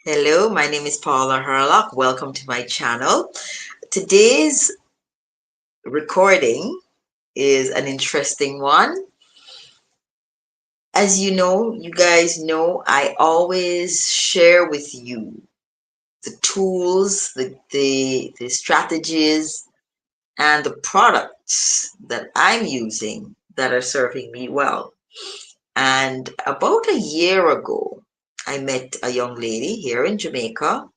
Hello, my name is Paula Herlock. Welcome to my channel. Today's recording is an interesting one. As you guys know, I always share with you the tools, the strategies, and the products that I'm using that are serving me well. And about a year ago, I met a young lady here in Jamaica.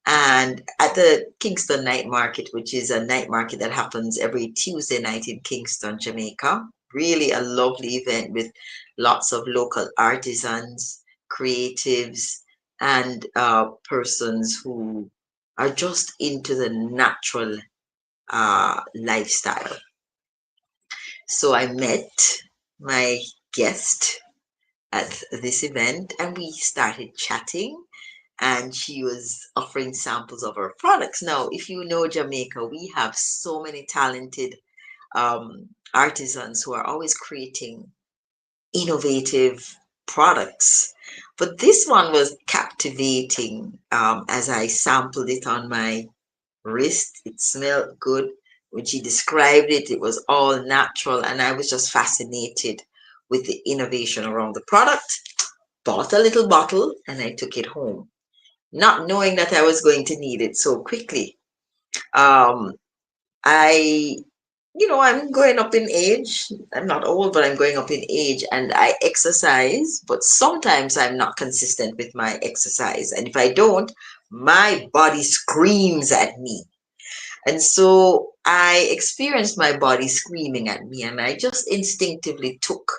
And at the Kingston Night Market, which is a night market that happens every Tuesday night in Kingston, Jamaica, really a lovely event with lots of local artisans, creatives, and persons who are just into the natural lifestyle. So I met my guest at this event and we started chatting and she was offering samples of her products. Now, if you know Jamaica, we have so many talented artisans who are always creating innovative products. But this one was captivating as I sampled it on my wrist. It smelled good. When she described it, it was all natural, and I was just fascinated with the innovation around the product. Bought a little bottle and I took it home, not knowing that I was going to need it so quickly. Um, I, I'm going up in age. I'm not old, but I'm going up in age and I exercise, but sometimes I'm not consistent with my exercise. And if I don't, my body screams at me. And so I experienced my body screaming at me, and I just instinctively took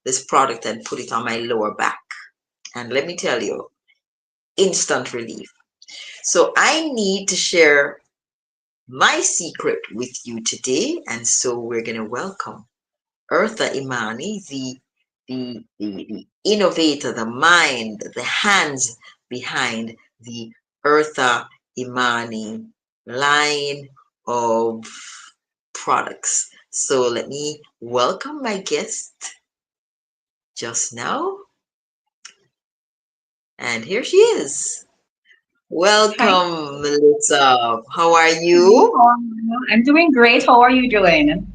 this product and put it on my lower back. And let me tell you, instant relief. So I need to share my secret with you today. And so we're going to welcome Eartha Imani, the innovator, the mind, the hands behind the Eartha Imani line of products. So let me welcome my guest just now. And here she is. Hi. Welcome, Mellissa. How are Hi, you? how are you? I'm doing great. How are you doing?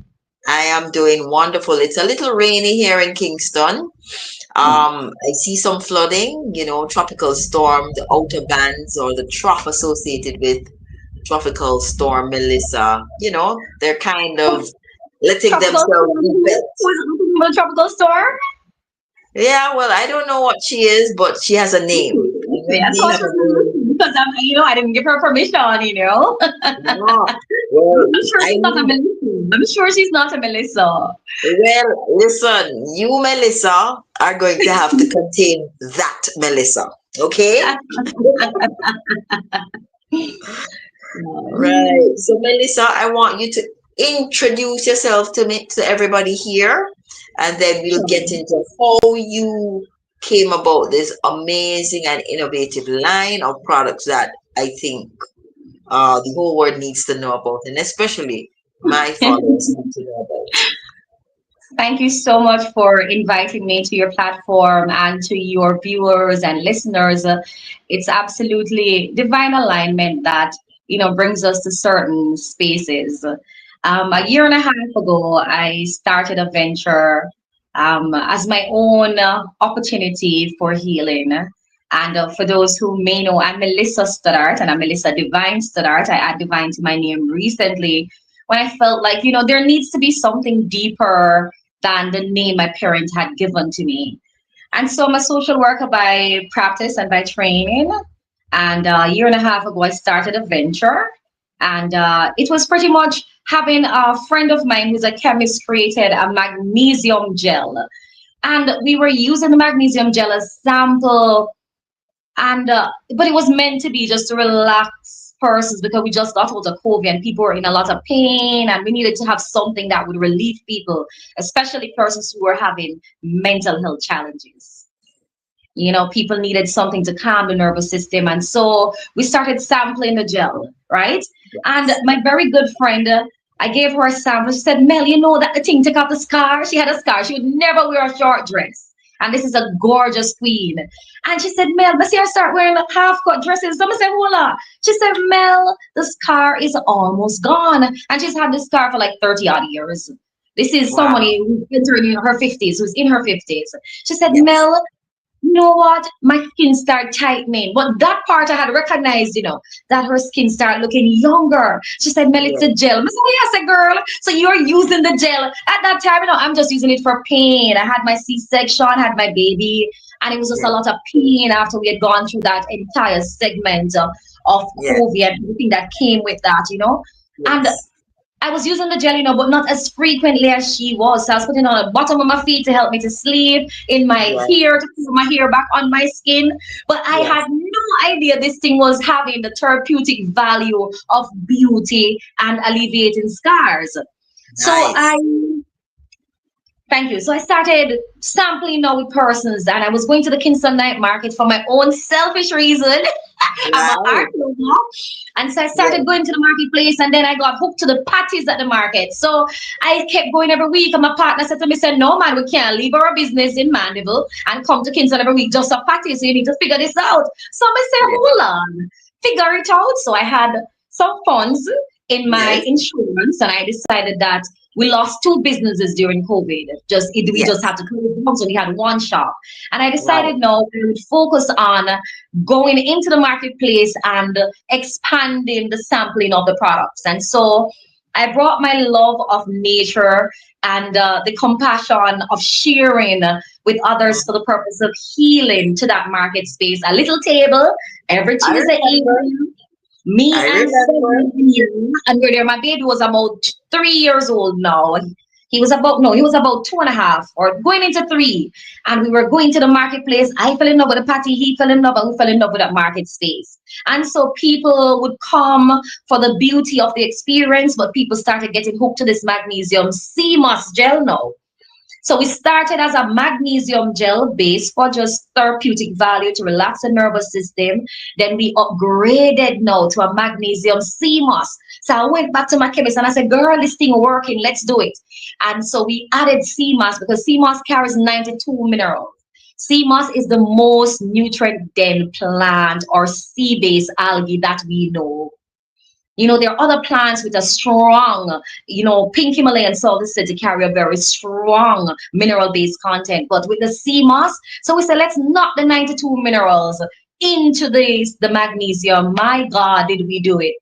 I am doing wonderful. It's a little rainy here in Kingston. I see some flooding, tropical storm, the outer bands or the trough associated with tropical storm Melissa. They're kind of letting Tropical themselves storm. be felt. Who's the tropical storm? Yeah, well, I don't know what she is, but she has a name. Yeah, I They thought have she a was name. Melissa because I didn't give her permission. Yeah. Well, I'm sure I she's not a need. Melissa. I'm sure she's not a Melissa. Well, listen, you, Melissa, are going to have to contain that Melissa. Okay? Right. So, Melissa, I want you to introduce yourself to me, to everybody here, and then we'll Sure. get into how you came about this amazing and innovative line of products that I think the whole world needs to know about, and especially my followers need to know about. Thank you so much for inviting me to your platform and to your viewers and listeners. It's absolutely divine alignment that brings us to certain spaces. A year and a half ago, I started a venture as my own opportunity for healing. And for those who may know, I'm Mellissa Stoddart and I'm Mellissa Divine Stoddart. I add divine to my name recently when I felt like, there needs to be something deeper than the name my parents had given to me. And so I'm a social worker by practice and by training. And a year and a half ago, I started a venture. And it was pretty much having a friend of mine who's a chemist created a magnesium gel. And we were using the magnesium gel as sample and but it was meant to be just to relax persons because we just got out of COVID and people were in a lot of pain and we needed to have something that would relieve people, especially persons who were having mental health challenges. People needed something to calm the nervous system, and so we started sampling the gel, right? And my very good friend, I gave her a sample. She said, "Mel, you know that the thing took off the scar. She had a scar. She would never wear a short dress." And this is a gorgeous queen. And she said, Mel, but see her start wearing like half cut dresses. So I said, hold on. She said, Mel, the scar is almost gone. And she's had this scar for like 30 odd years. This is somebody Wow. who's entering her 50s, who's in her 50s. She said, Yes. Mel, you know what? My skin started tightening. But that part I had recognized, that her skin started looking younger. She said, Mel, it's Yes. a gel. I said, oh, yes, a girl. So you're using the gel. At that time, I'm just using it for pain. I had my C-section, had my baby, and it was just a Yes. lot of pain after we had gone through that entire segment of Yes. COVID and everything that came with that. And Yes. I was using the gel, but not as frequently as she was. So I was putting it on the bottom of my feet to help me to sleep, in my Yes. hair to put my hair back on my skin. But I had Yes. no idea this thing was having the therapeutic value of beauty and alleviating scars. So Nice. thank you. So I started sampling now with persons, and I was going to the Kingston night market for my own selfish reason. I'm an art Nice. lover. And so I started Yes. going to the marketplace, and then I got hooked to the patties at the market. So I kept going every week, and my partner said to me, said, no, man, we can't leave our business in Mandeville and come to Kingston every week just for patties. So you need to figure this out. So I said, Yes. hold on, figure it out. So I had some funds in my Yes. insurance, and I decided that we lost two businesses during COVID. We just Yes. had to close down, so we had one shop. And I Right. decided no, we would focus on going into the marketplace and expanding the sampling of the products. And so I brought my love of nature and the compassion of sharing with others for Mhm. the purpose of healing to that market space. A little table every I Tuesday remember. evening. Me I and remember. 7 years, and we're there. My baby was about 3 years old now. He was about no, he was about 2.5 or going into 3. And we were going to the marketplace. I fell in love with the patty, he fell in love, and we fell in love with that market space. And so people would come for the beauty of the experience, but people started getting hooked to this magnesium Seamoss gel now. So we started as a magnesium gel base for just therapeutic value to relax the nervous system. Then we upgraded now to a magnesium CMOS. So I went back to my chemist and I said, girl, this thing working, let's do it. And so we added CMOS because CMOS carries 92 minerals. CMOS is the most nutrient dense plant or sea based algae that we know. There are other plants with a strong, pink Himalayan salt is said to carry a very strong mineral based content. But with the sea moss, so we said, let's knock the 92 minerals into the magnesium. My God, did we do it?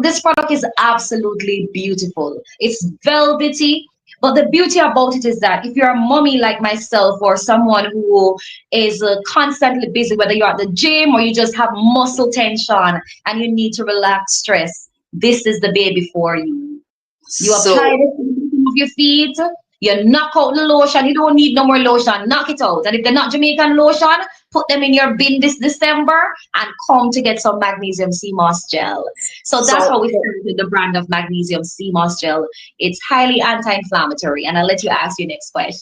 This product is absolutely beautiful. It's velvety. But the beauty about it is that if you're a mommy like myself or someone who is constantly busy, whether you're at the gym or you just have muscle tension and you need to relax stress, this is the baby for you. You apply So, this to the bottom of your feet, you knock out the lotion. You don't need no more lotion. Knock it out. And if they're not Jamaican lotion, put them in your bin this December and come to get some magnesium sea moss gel. So that's so, how we started the brand of magnesium sea moss gel. It's highly anti-inflammatory. And I'll let you ask your next question.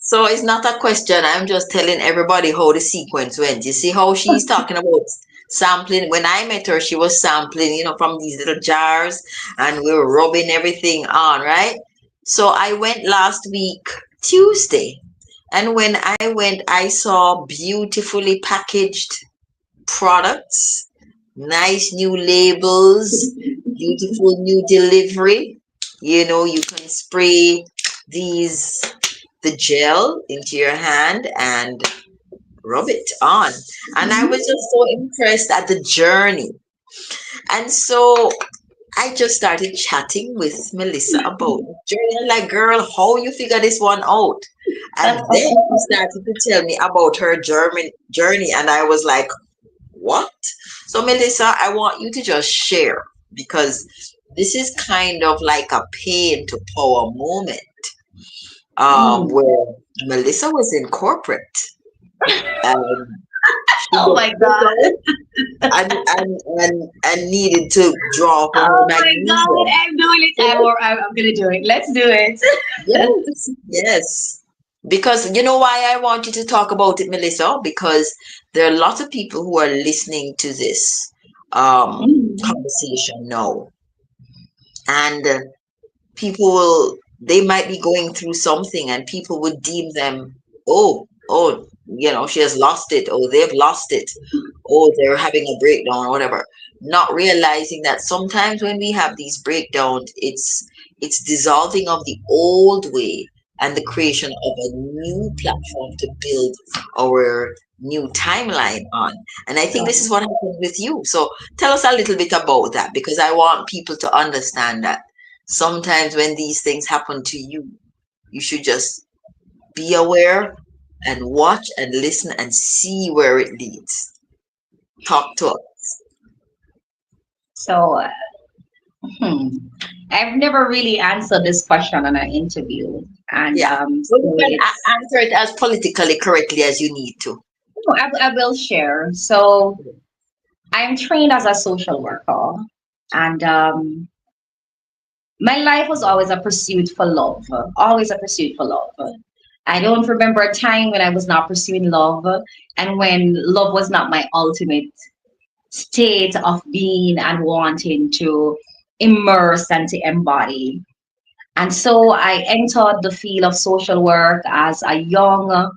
so it's not a question. I'm just telling everybody how the sequence went. You see how she's talking about sampling. When I met her, she was sampling, from these little jars, and we were rubbing everything on, right? So I went last week, Tuesday, and when I went, I saw beautifully packaged products, nice new labels, beautiful new delivery. You can spray these the gel into your hand and rub it on. And I was just so impressed at the journey. And so I just started chatting with Mellissa about the journey. I'm like, girl, how you figure this one out? And then she started to tell me about her journey, and I was like, what? So, Mellissa, I want you to just share because this is kind of like a pain to power moment Mm. where Mellissa was in corporate and she Oh got my burnt God. out and needed to draw from her Oh my God. magnesium. I'm doing it. You know? I'm going to do it. Let's do it. Yes, yes. Because you know why I want you to talk about it, Melissa? Because there are lots of people who are listening to this Mm. conversation now, and people will they might be going through something, and people would deem them, oh. oh, she has lost it, oh, they've lost it, oh, they're having a breakdown or whatever. Not realizing that sometimes when we have these breakdowns, it's dissolving of the old way and the creation of a new platform to build our new timeline on. And I think this is what happened with you. So tell us a little bit about that, because I want people to understand that sometimes when these things happen to you, you should just be aware and watch and listen and see where it leads. Talk to us. So, hmm, I've never really answered this question on an interview, and Yeah. Well, you so can it's answer it as politically correctly as you need to. no, I will share. So, I'm trained as a social worker, and my life was always a pursuit for love, always a pursuit for love. I don't remember a time when I was not pursuing love, and when love was not my ultimate state of being and wanting to immerse and to embody. And so I entered the field of social work as a young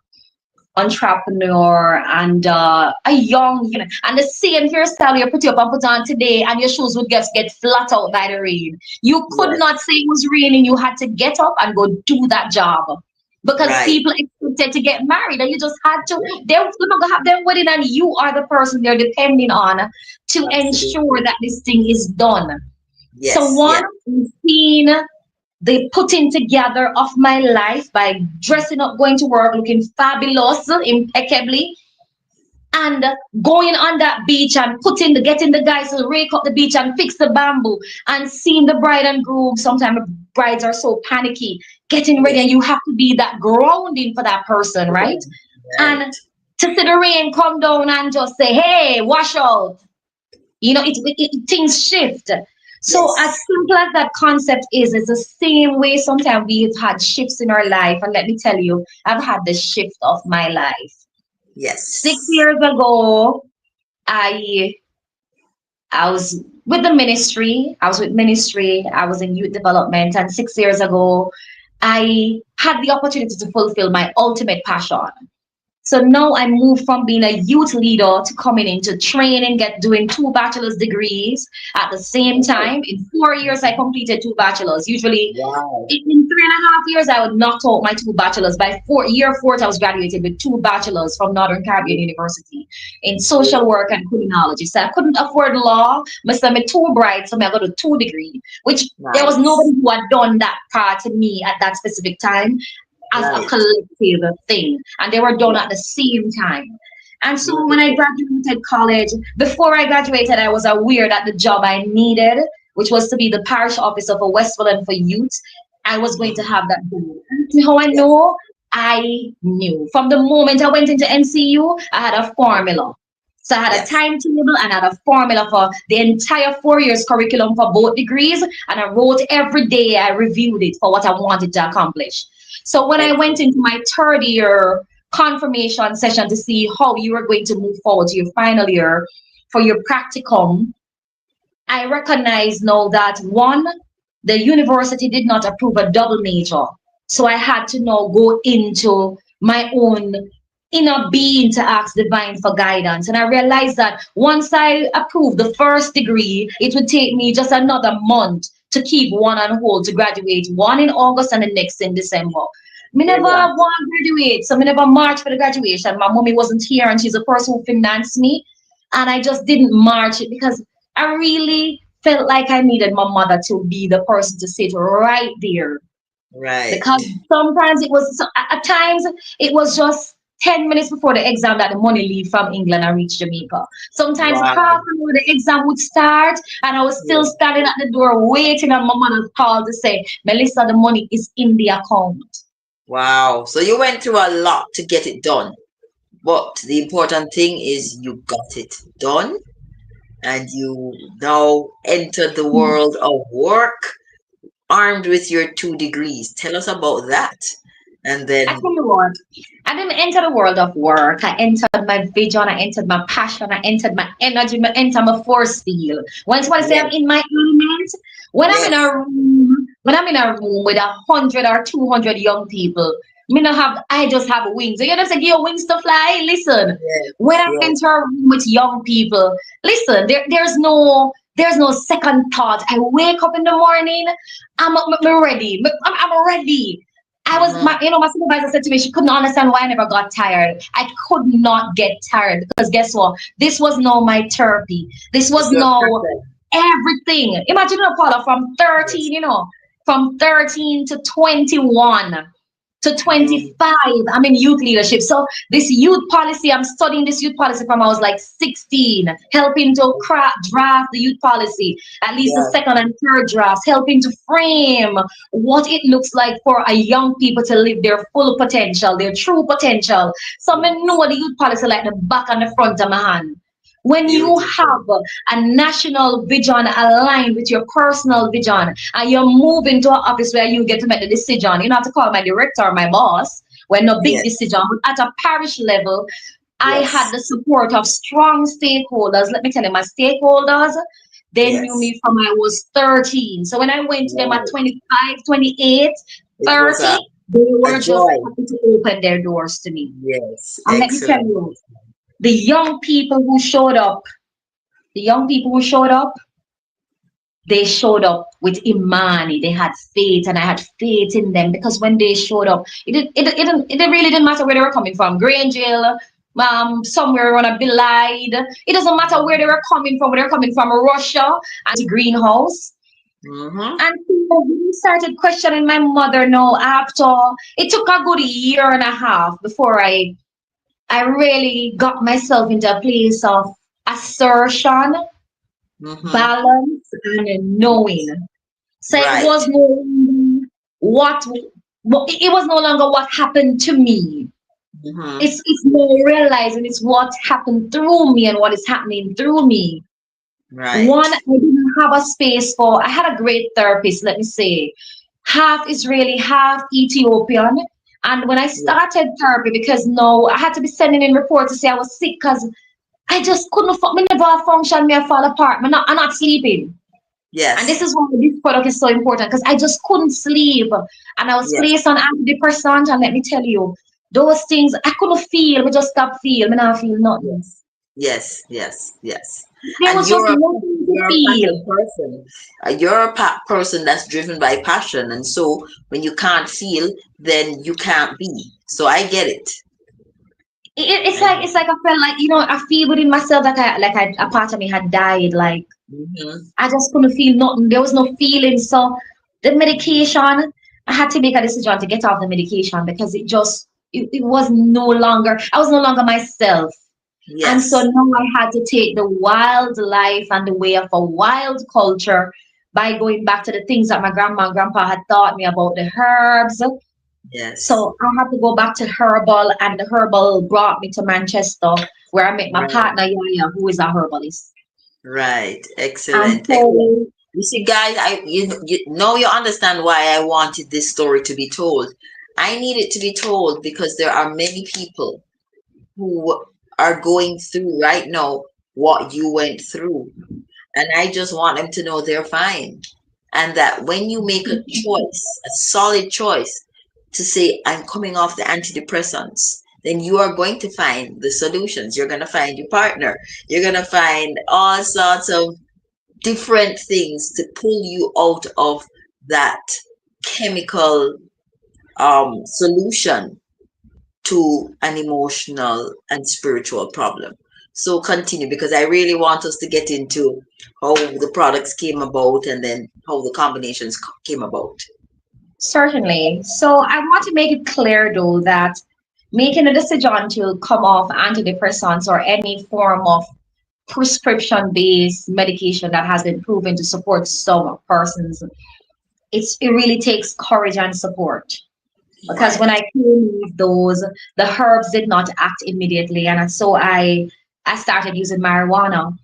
entrepreneur and a young, and the same hairstyle you put up and put on today, and your shoes would just get flat out by the rain. You could Yes. not say it was raining. You had to get up and go do that job because Right. people expected to get married, and you just had to. They're gonna have their wedding, and you are the person they're depending on to ensure Absolutely. that this thing is done. So Yes. one, Yes. we've seen the putting together of my life by dressing up, going to work, looking fabulous, impeccably, and going on that beach and getting the guys to rake up the beach and fix the bamboo and seeing the bride and groom. Sometimes brides are so panicky, getting ready, Yes. and you have to be that grounding for that person, right? Right. And to see the rain come down and just say, "Hey, wash out." Things shift. So as Yes. simple as that concept is, it's the same way sometimes we've had shifts in our life. And let me tell you, I've had the shift of my life. six Yes. years ago, I I was with the ministry. I was with ministry. I was in youth development. And 6 years ago, I had the opportunity to fulfill my ultimate passion. So now I moved from being a youth leader to coming into training, doing two bachelor's degrees at the same Oh. time. In 4 years, I completed two bachelors. Usually, Wow. in 3.5 years, I would knock out my two bachelors. By year fourth, I was graduated with two bachelors from Northern Caribbean University in social work and criminology. So I couldn't afford law. I met two brides, so I got a two degree, which there was nobody Nice. who had done that part to me at that specific time as a Right. collective thing, and they were done Yeah. at the same time. And so when I Beautiful. graduated college, before I graduated, I was aware that the job I needed, which was to be the parish officer for Westmoreland for youth, I was going to Mm. have that job. And how I Yes. know? I knew from the moment I went into NCU, I had a formula. So I had a Yes. timetable and I had a formula for the entire 4 years curriculum for both degrees. And I wrote every day, I reviewed it for what I wanted to accomplish. So when I went Excellent. into my third year confirmation session to see how you were going to move forward to your final year for your practicum, I recognize now that one, the university did not approve a double major. So I had to now go into my own inner being to ask divine for guidance. And I realized that once I approved the first degree, it would take me just another month to keep one on hold to graduate, one in August and the next in December. Me Oh, never yeah. want to graduate, so me never march for the graduation. My mommy wasn't here, and she's the person who financed me, and I just didn't march it because I really felt like I needed my mother to be the person to sit right there. Right. Because sometimes at times it was just 10 minutes before the exam that the money leave from England and reach Jamaica. Sometimes half Wow. an hour the exam would start and I was still Yeah. standing at the door waiting on my mother's call to say, Mellissa, the money is in the account. Wow. So you went through a lot to get it done. But the important thing is you got it done and you now entered the world of work armed with your 2 degrees. Tell us about that. And I then, tell you what, I didn't enter the world of work. I entered my vision, I entered my passion, I entered my energy, I entered my force field. When somebody say I'm yes, in my element, when I'm in yes, a room, when I'm in a room with 100 or 200 young people, Me not have, I just have wings. You know, say, give your wings to fly. Listen, Yes, when I yes. enter a room with young people, listen, there's no second thought. I wake up in the morning, I'm ready. I'm ready. I was Mm-hmm. my supervisor said to me she couldn't understand why I never got tired. I could not get tired because guess what? This was now my therapy. This was It's your now purpose. everything. Imagine a Paula from Yes. 13, from 13 to 21 to Mm, 25. I'm in youth leadership. So this youth policy, I'm studying this youth policy from I was like 16, helping to draft the youth policy, at least the yes. second and third drafts, helping to frame what it looks like for a young people to live their full potential, their true potential. So I Yes. know the youth policy like the back and the front of my hand. When you Beautiful. have a national vision aligned with your personal vision and you're moving to an office where you get to make the decision, you don't have to call my director or my boss when no big Yes. decision, but at a parish level, I had Yes. the support of strong stakeholders. Let me tell you, my stakeholders, they knew Yes. me from I was 13. So when I went to them at Right. 25, 28, It was 30, they a were just joy. happy to open their doors to me. Yes. And let me tell Excellent. you, the young people who showed up, the young people who showed up, they showed up with Imani. They had faith, and I had faith in them because when they showed up, it really didn't matter where they were coming from. Grangeville, somewhere on a Belide. It doesn't matter where they were coming from. Where they're coming from, Russia and Greenhouse. Mm-hmm. And people really started questioning my mother. No, after it took a good year and a half before I really got myself into a place of assertion, Mm-hmm. balance, and knowing. So it Right. was no longer it was no longer what happened to me. Mm-hmm. It's more realizing it's what happened through me and what is happening through me. Right. One, I didn't have a space for. I had a great therapist. Let me say, half Israeli, half Ethiopian. And when I Yes. started therapy, because no, I had to be sending in reports to say I was sick because I just couldn't. Me never function. Me I fall apart. I'm not sleeping. And this Yes. is why this product is so important because I just couldn't sleep. And I was Yes. placed on antidepressant. And let me tell you, those things I couldn't feel. Me just stopped feel. Me not feel nothing. Yes. Yes. Yes. Yes. There And was just nothing to you're a passion feel. person. You're a person that's driven by passion, and so when you can't feel, then you can't be. So I get it. I get It's like I felt like I feel within myself like a part of me had died. Like it. Mm-hmm. I just couldn't feel nothing. There was no feeling. So the medication, I had to make a decision to get off the medication because it was no longer. I was no longer myself. And so Yes. now I had to take the wild life and the way of a wild culture by going back to the things that my grandma and grandpa had taught me about the herbs. Yes. So I had to go back to herbal, and the herbal brought me to Manchester, where I met my Right. partner Yaya, who is a herbalist. Right. And Excellent. Excellent. so You see, guys, you know you understand why I wanted this story to be told. I need it to be told because there are many people who are going through right now what you went through. And I just want them to know they're fine. And that when you make a choice, a solid choice to say, I'm coming off the antidepressants, then you are going to find the solutions. You're going to find your partner. You're going to find all sorts of different things to pull you out of that chemical solution to an emotional and spiritual problem. So continue because I really want us to get into how the products came about and then how the combinations came about. certainly. So I want to make it clear though that making a decision to come off antidepressants or any form of prescription based medication that has been proven to support some persons, it really takes courage and support. Because when Right. I came with those, the herbs did not act immediately, and so I started using marijuana,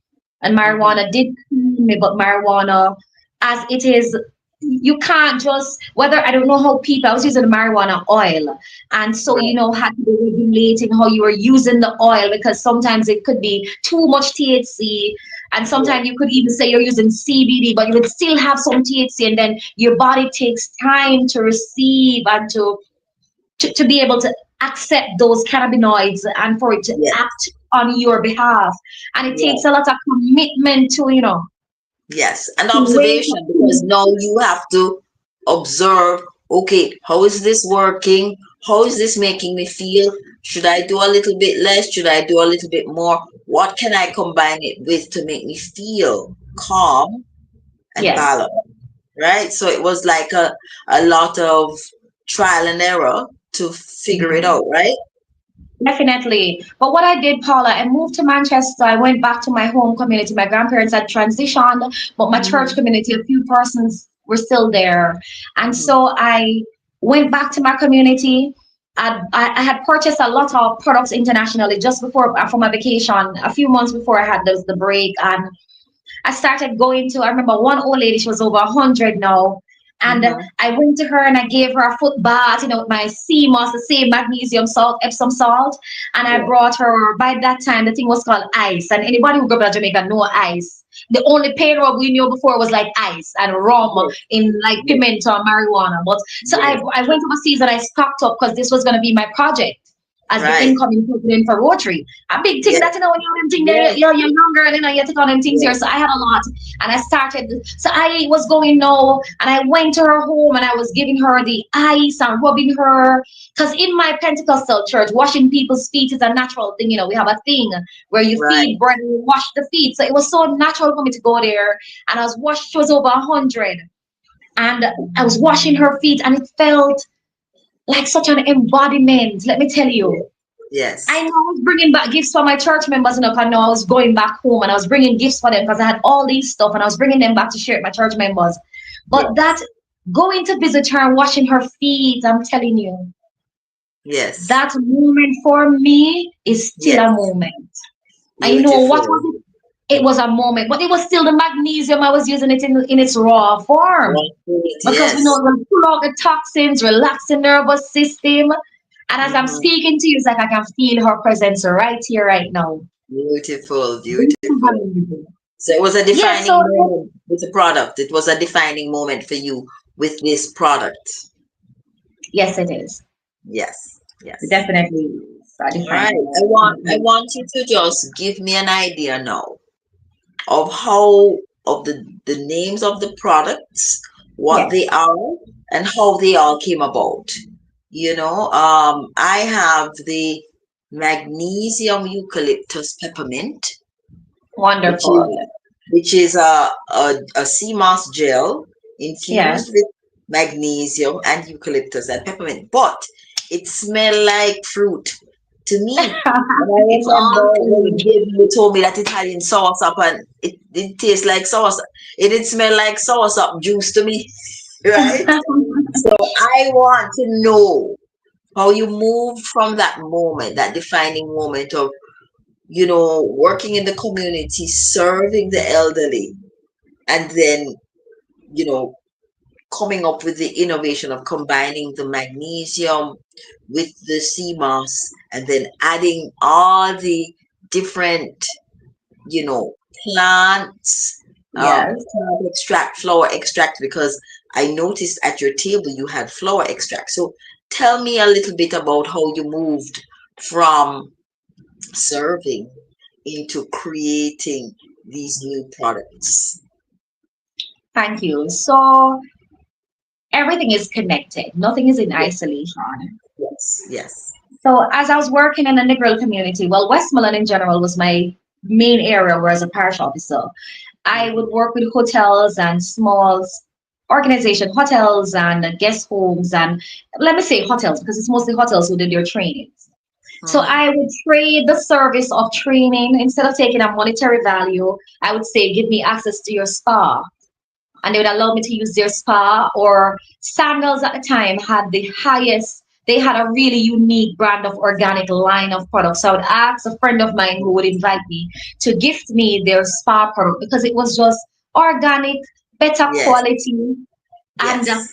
and Hmm. marijuana did clean me, but marijuana, as it is, you can't just whether I don't know how people. I was using marijuana oil, and so Right. had to be regulating how you were using the oil because sometimes it could be too much THC. And Yes. sometimes you could even say you're using CBD, but you would still have some THC, and then your body takes time to receive and to be able to accept those cannabinoids and for it to Yes. act on your behalf. And it takes Yes. a lot of commitment to, Yes. And to wake observation, up. because now you have to observe, okay, how is this working? How is this making me feel? Should I do a little bit less? Should I do a little bit more? What can I combine it with to make me feel calm and Yes. balanced? Right? So it was like a lot of trial and error to figure it out, right? Definitely. But what I did, Paula, I moved to Manchester. I went back to my home community. My grandparents had transitioned, but my church Mm-hmm. community, a few persons were still there. And Mm-hmm. so I went back to my community. I had purchased a lot of products internationally just before for my vacation, a few months before I had the break. And I started going to, I remember one old lady, she was over 100 now. And Mm-hmm. I went to her and I gave her a foot bath, with my Seamoss, the same magnesium salt, Epsom salt. And I Yeah. brought her, by that time, the thing was called ice. And anybody who grew up in Jamaica know ice. The only pain rub we knew before was like ice and rum Yes. in like Yes. pimento and marijuana. But so I, Yes. I went overseas and I stocked up because this was going to be my project as the Right. incoming president for Rotary. A big thing Yes. that, when you're them thing there, Yes. you're younger and you take on them things here. Yes. So I had a lot. And I started, so I was going now and I went to her home and I was giving her the ice and rubbing her. Because in my Pentecostal church, washing people's feet is a natural thing. We have a thing where you Right. feed bread and you wash the feet. So it was so natural for me to go there. And I was washed, she was over 100. And I was washing her feet and it felt like such an embodiment. Let me tell Yes. you. I Yes. know I was bringing back gifts for my church members, I know I was going back home and I was bringing gifts for them because I had all these stuff and I was bringing them back to share with my church members. But that Yes. going to visit her and washing her feet, I'm telling you, Yes. that moment for me is still a Yes. moment. And what Beautiful. was it? It was a moment, but it was still the magnesium. I was using it in its raw form One food. because we know Yes. it will pull out the toxins, relax the nervous system. And as I'm Mm-hmm. speaking to you, it's like I can feel her presence right here, right now. Beautiful. This is Beautiful. amazing. So it was a Yeah, defining so moment with the product. It was a defining moment for you with this product. yes, it is. Yes. Yes. Definitely is a All right. defining I moment. want you to just give me an idea now of how of the names of the products, what they Yes, are, and how they all came about. I have the magnesium eucalyptus peppermint, which is wonderful. a sea moss gel Yes. infused with magnesium and eucalyptus and peppermint, but it smelled like fruit to me. And I It's remember all when food. you told me that it had in soursop and it didn't taste like soursop. It did smell like soursop juice to me, right? So I want to know how you moved from that moment, that defining moment of, working in the community, serving the elderly, and then, you know, coming up with the innovation of combining the magnesium with the sea moss and then adding all the different, you know, plants, Yes. plant extract, flower extract, because I noticed at your table you had flower extract. So tell me a little bit about how you moved from serving into creating these new products. Thank you. So everything is connected. Nothing is in Yes, isolation. yes, yes. So as I was working in the Negro community, well, Westmoreland in general was my main area where as a parish officer, I would Mhm. work with hotels and small organization, hotels and guest homes, and let me say hotels because it's mostly hotels who did their trainings. So Mhm. I would trade the service of training instead of taking a monetary value. I would say, give me access to your spa, and they would allow me to use their spa. Or Sandals at the time had the highest, they had a really unique brand of organic line of products. So I would ask a friend of mine who would invite me to gift me their spa product because it was just organic, better Yes, quality. And yes,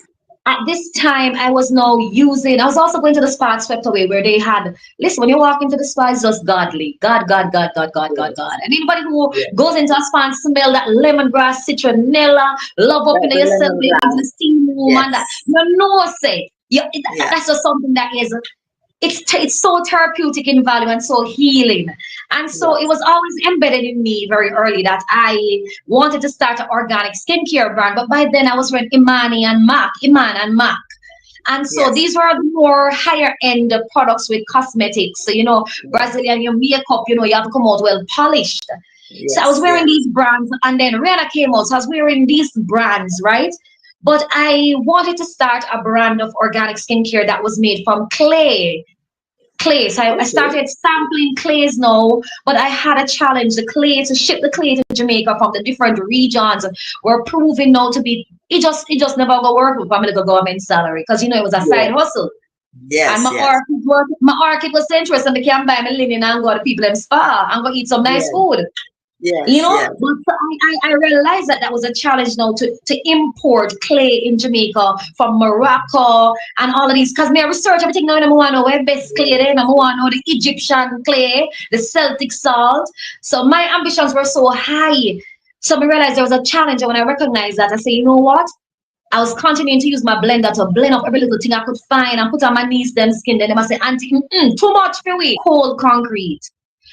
at this time, I was now using, I was also going to the spa at Swept Away where they had, listen, when you walk into the spa, it's just godly. God, God, God, God, God, God, yes, God. And anybody who yes. goes into a spa and smell that lemongrass, citronella, love up That in the yourself, maybe into the lemongrass. steam room and that, Yes, you know, say, Yeah, Yeah. that's just something that is it's so therapeutic in value and so healing. And so it Yes. was always embedded in me very early that I wanted to start an organic skincare brand. But by then I was with Iman and Mac. And so Yes. these were the more higher end products with cosmetics. So, Brazilian, your makeup, you have to come out well polished. So I was Yes. wearing Yes. these brands, and then Rihanna came out. So I was wearing these brands, right? But I wanted to start a brand of organic skincare that was made from clay. So I Okay. started sampling clays now, but I had a challenge. The clay to ship the clay to Jamaica from the different regions were proving now to be it just never go work with family government salary because it was a side Yes. hustle. And Yes. Yes. my orchid was interested and they can buy my linen and go to people in spa and go eat some nice Yes. food. Yes. Yes. But I realized that that was a challenge now to import clay in Jamaica from Morocco and all of these. Because me I research everything now and I want to know where best clay there. I want to know the Egyptian clay, the Celtic salt. So my ambitions were so high. So I realized there was a challenge. And when I recognized that, I say, you know what? I was continuing to use my blender to blend up every little thing I could find and put on my niece them skin. Then they must say, Auntie, too much for we. Cold concrete.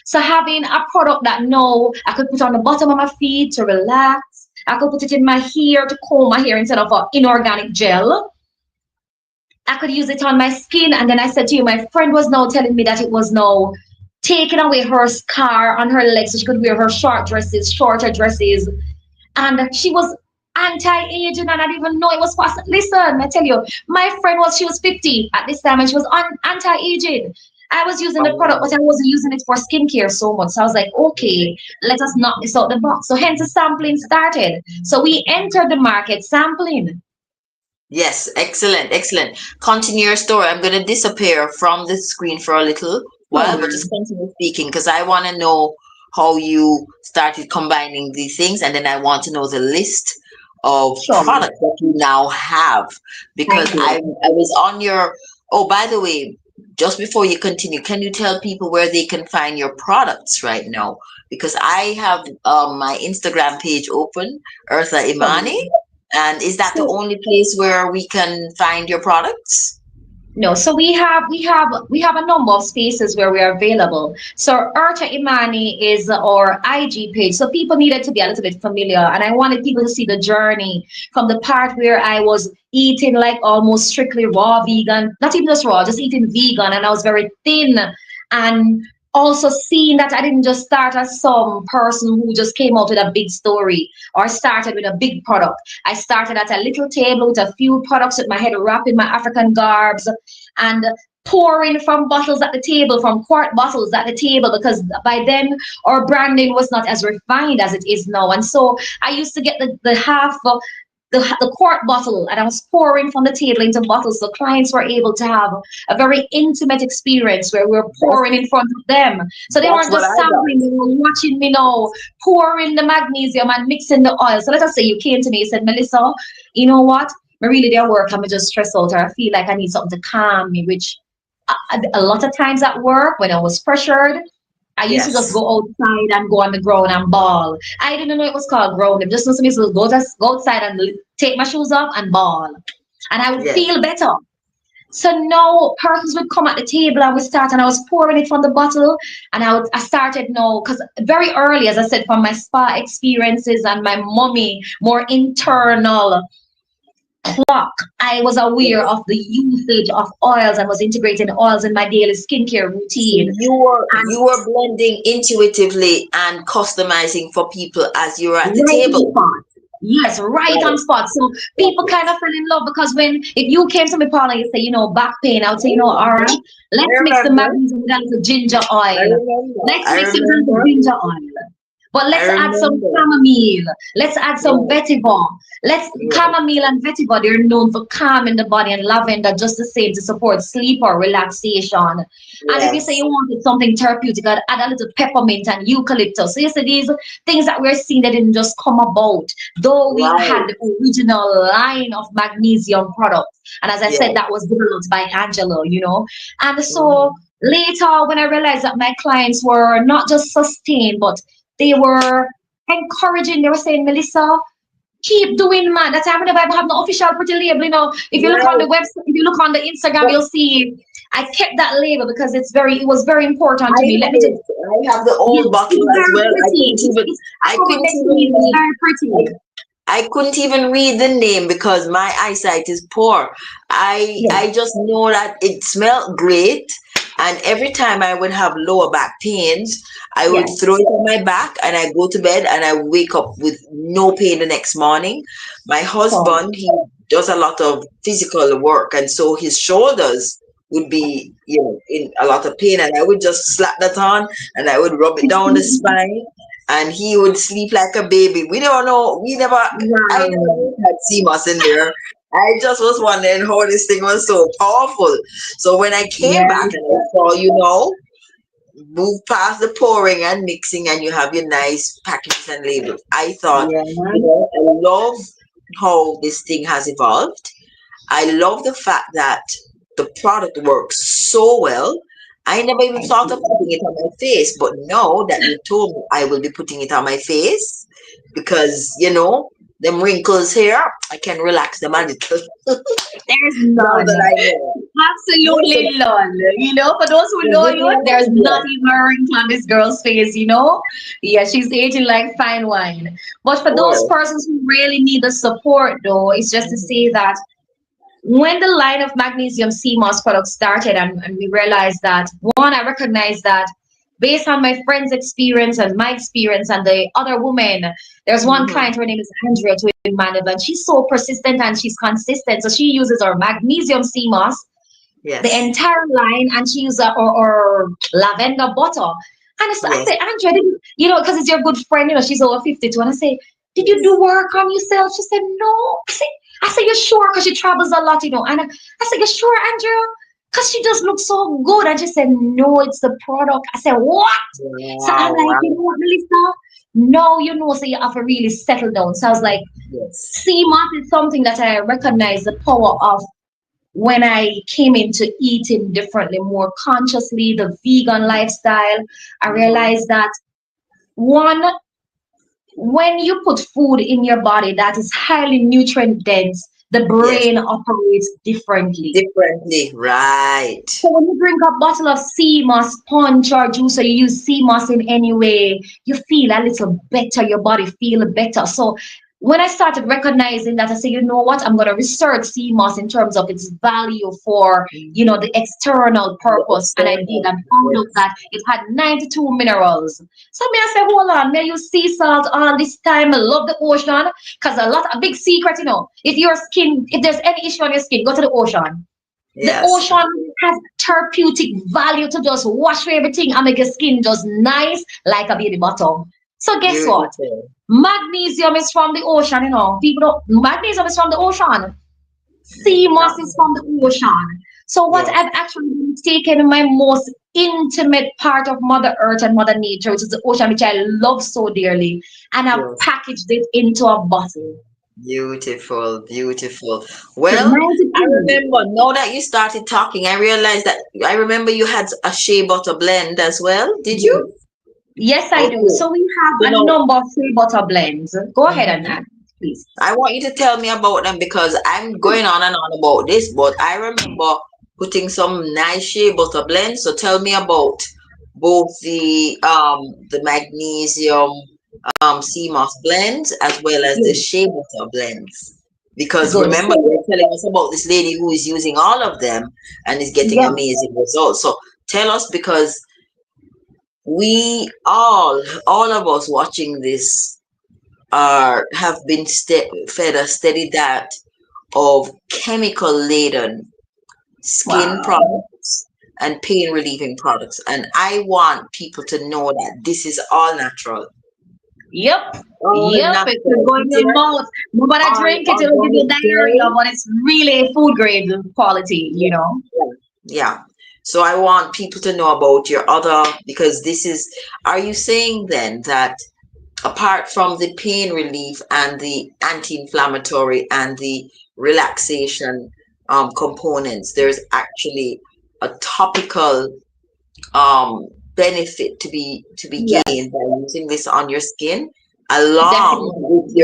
So having a product that no, I could put on the bottom of my feet to relax. I could put it in my hair to comb my hair instead of an inorganic gel. I could use it on my skin. And then I said to you, my friend was now telling me that it was now taking away her scar on her legs so she could wear her shorter dresses. And she was anti-aging and I didn't even know it was possible. Listen, I tell you, my friend she was 50 at this time and she was anti-aging. I was using the product, but I wasn't using it for skincare so much. So I was like, okay, let us knock this out the box. So hence the sampling started. So we entered the market sampling. Yes, excellent, excellent. Continue your story. I'm going to disappear from the screen for a little while, but Sure. just continue speaking because I want to know how you started combining these things, and then I want to know the list of Sure. products that you now have because Thank you. I was on your. Oh, by the way, just before you continue, can you tell people where they can find your products right now? Because I have my Instagram page open, Eartha Sure. Imani. And is that the So only place where we can find your products? no, so we have a number of spaces where we are available. So Eartha Imani is our IG page. So people needed to be a little bit familiar, and I wanted people to see the journey from the part where I was eating like almost strictly raw vegan, not even just raw, just eating vegan, and I was very thin, and also seeing that I didn't just start as some person who just came out with a big story or started with a big product. I started at a little table with a few products with my head wrapped in my African garbs and pouring from bottles at the table, from quart bottles at the table, because by then our branding was not as refined as it is now. And so I used to get the half of the quart bottle and I was pouring from the table into bottles. So clients were able to have a very intimate experience where we were That's pouring in front of them. So they that's weren't what just I got. sampling, they were watching me now pouring the magnesium and mixing the oil. So let us say you came to me and said, Mellissa, you know what? I really there work, I'm just stressed out or I feel like I need something to calm me, which a lot of times at work when I was pressured, I used to just Yes. go outside and go on the ground and ball. I didn't know it was called grounding. Just know somebody to go outside and take my shoes off and ball. And I would Yes. feel better. So now persons would come at the table and we start and I was pouring it from the bottle and I started now because very early, as I said, from my spa experiences and my mommy, more internal clock, I was aware Yes. of the usage of oils and was integrating oils in my daily skincare So routine. you were blending intuitively and customizing for people as you were at the Right on table. spot. Yes, right Got on it. spot. So Got people it. kind of fell in love because if you came to me, Paula, you say, back pain, I would say, all right, I let's mix the remember. magnesium with a little ginger I oil. remember. Let's I mix it with a little remember. ginger oil. But I let's add some remember. chamomile. Let's add some Yes. vetiver. Let's Yes. chamomile and vetiver. They're known for calming the body, and lavender just the same to support sleep or relaxation. And if you say Yes. you wanted something therapeutic, I'd add a little peppermint and eucalyptus. So you see these things that we're seeing that didn't just come about, though we had Right. the original line of magnesium products. And as I said, Yes. that was developed by Angelo. And so Mhm. later, when I realized that my clients were not just sustained, but they were encouraging, they were saying, Mellissa, keep doing, man. That's why I never have no official pretty label. You know, if you look on the Right. website, if you look on the Instagram, But you'll see I kept that label because it was very important I to me. Let have me just, it. I have the yes, old bottle it's as very well. pretty. It's I couldn't accommodates to me. even It's read. very pretty. I couldn't even read the name because my eyesight is poor. Yes, I just know that it smelled great, and every time I would have lower back pains, I would yes. throw it on my back and I go to bed and I wake up with no pain the next morning. My So, husband, he does a lot of physical work, and so his shoulders would be, in a lot of pain, and I would just slap that on and I would rub it down the spine, and he would sleep like a baby. We don't know. I never wow. had CMOS in there. I just was wondering how this thing was so powerful. So when I came back Yes, and I saw, move past the pouring and mixing, and you have your nice packages and labels, I thought, yeah. I love how this thing has evolved. I love the fact that the product works so well. I never even Thank thought of you. putting it on my face, but now that you told me, I will be putting it on my face because, them wrinkles here, I can relax them a little There's now none. that I know. Yes, so, Absolutely none. You know, for those who so know give me you, an there's not idea. even a wrinkle on this girl's face, you know? Yeah, she's aging like fine wine. But for those Oh. persons who really need the support, though, it's just to say Mhm. that when the line of magnesium CMOS products started, and we realized that, one, I recognized that based on my friend's experience and my experience and the other woman, there's one Mhm. client, her name is Andrea to Manila, and she's so persistent and she's consistent. So she uses our magnesium CMOS, the Yes. entire line, and she uses our lavender butter. And so I Yes. said, Andrea, because it's your good friend, she's over 52. And I say, did you Yes. do work on yourself? She said, no. I said, you're sure? Because she travels a lot. And I said, you're sure, Andrea? Because she just looks so good. And she said, no, it's the product. I said, what? So I'm Wow. like, you Wow. know what, Mellissa? No, so you have to really settle down. So I was like, Yes. CMOS is something that I recognize the power of when I came into eating differently, more consciously, the vegan lifestyle. I Mhm. realized that, one, when you put food in your body that is highly nutrient dense, the Yes. brain operates differently. Differently. Right. So when you drink a bottle of sea moss punch or juice, or you use sea moss in any way, you feel a little better, your body feel better. So when I started recognizing that, I said, you know what, I'm going to research sea moss in terms of its value for, Mhm. the external The purpose. And I did, external. and found out Yes. that it had 92 minerals. So me, I say, hold on, may I use sea salt all this time? I love the ocean. Because a big secret, if there's any issue on your skin, go to the ocean. The Yes. ocean has therapeutic value to just wash away everything and make your skin just nice like a baby bottom. So guess what? Beautiful. Magnesium is from the ocean, People don't, magnesium is from the ocean. Sea moss Not is from the ocean. So what yes. I've actually taken my most intimate part of Mother Earth and Mother Nature, which is the ocean, which I love so dearly, and I've Yes. packaged it into a bottle. Beautiful. Beautiful. So Well, I 92. remember now that you started talking, I realized that I remember you had a shea butter blend as well. Did you? Yes, I do. Okay. So we So have a now, number of shea butter blends. Go ahead and mhm, add, please. I want you to tell me about them because I'm going on and on about this, but I remember putting some nice shea butter blends. So tell me about both the magnesium sea moss blends as well as the Yes, shea butter blends. Because good. remember, So, you're telling us about this lady who is using all of them and is getting yeah, amazing results. So tell us because we all of us watching this are have been fed a steady diet of chemical laden skin wow. products and pain relieving products. And I want people to know that this is all natural. Yep, All yep. It could natural. go in These your are mouth. No, but I all drink it, it'll give you organic diarrhea, dairy. but it's really food grade Yeah, quality. yeah, yeah. So I want people to know about your other because are you saying then that apart from the pain relief and the anti-inflammatory and the relaxation components, there's actually a topical benefit to be Yes, gained by using this on your skin. along Definitely. with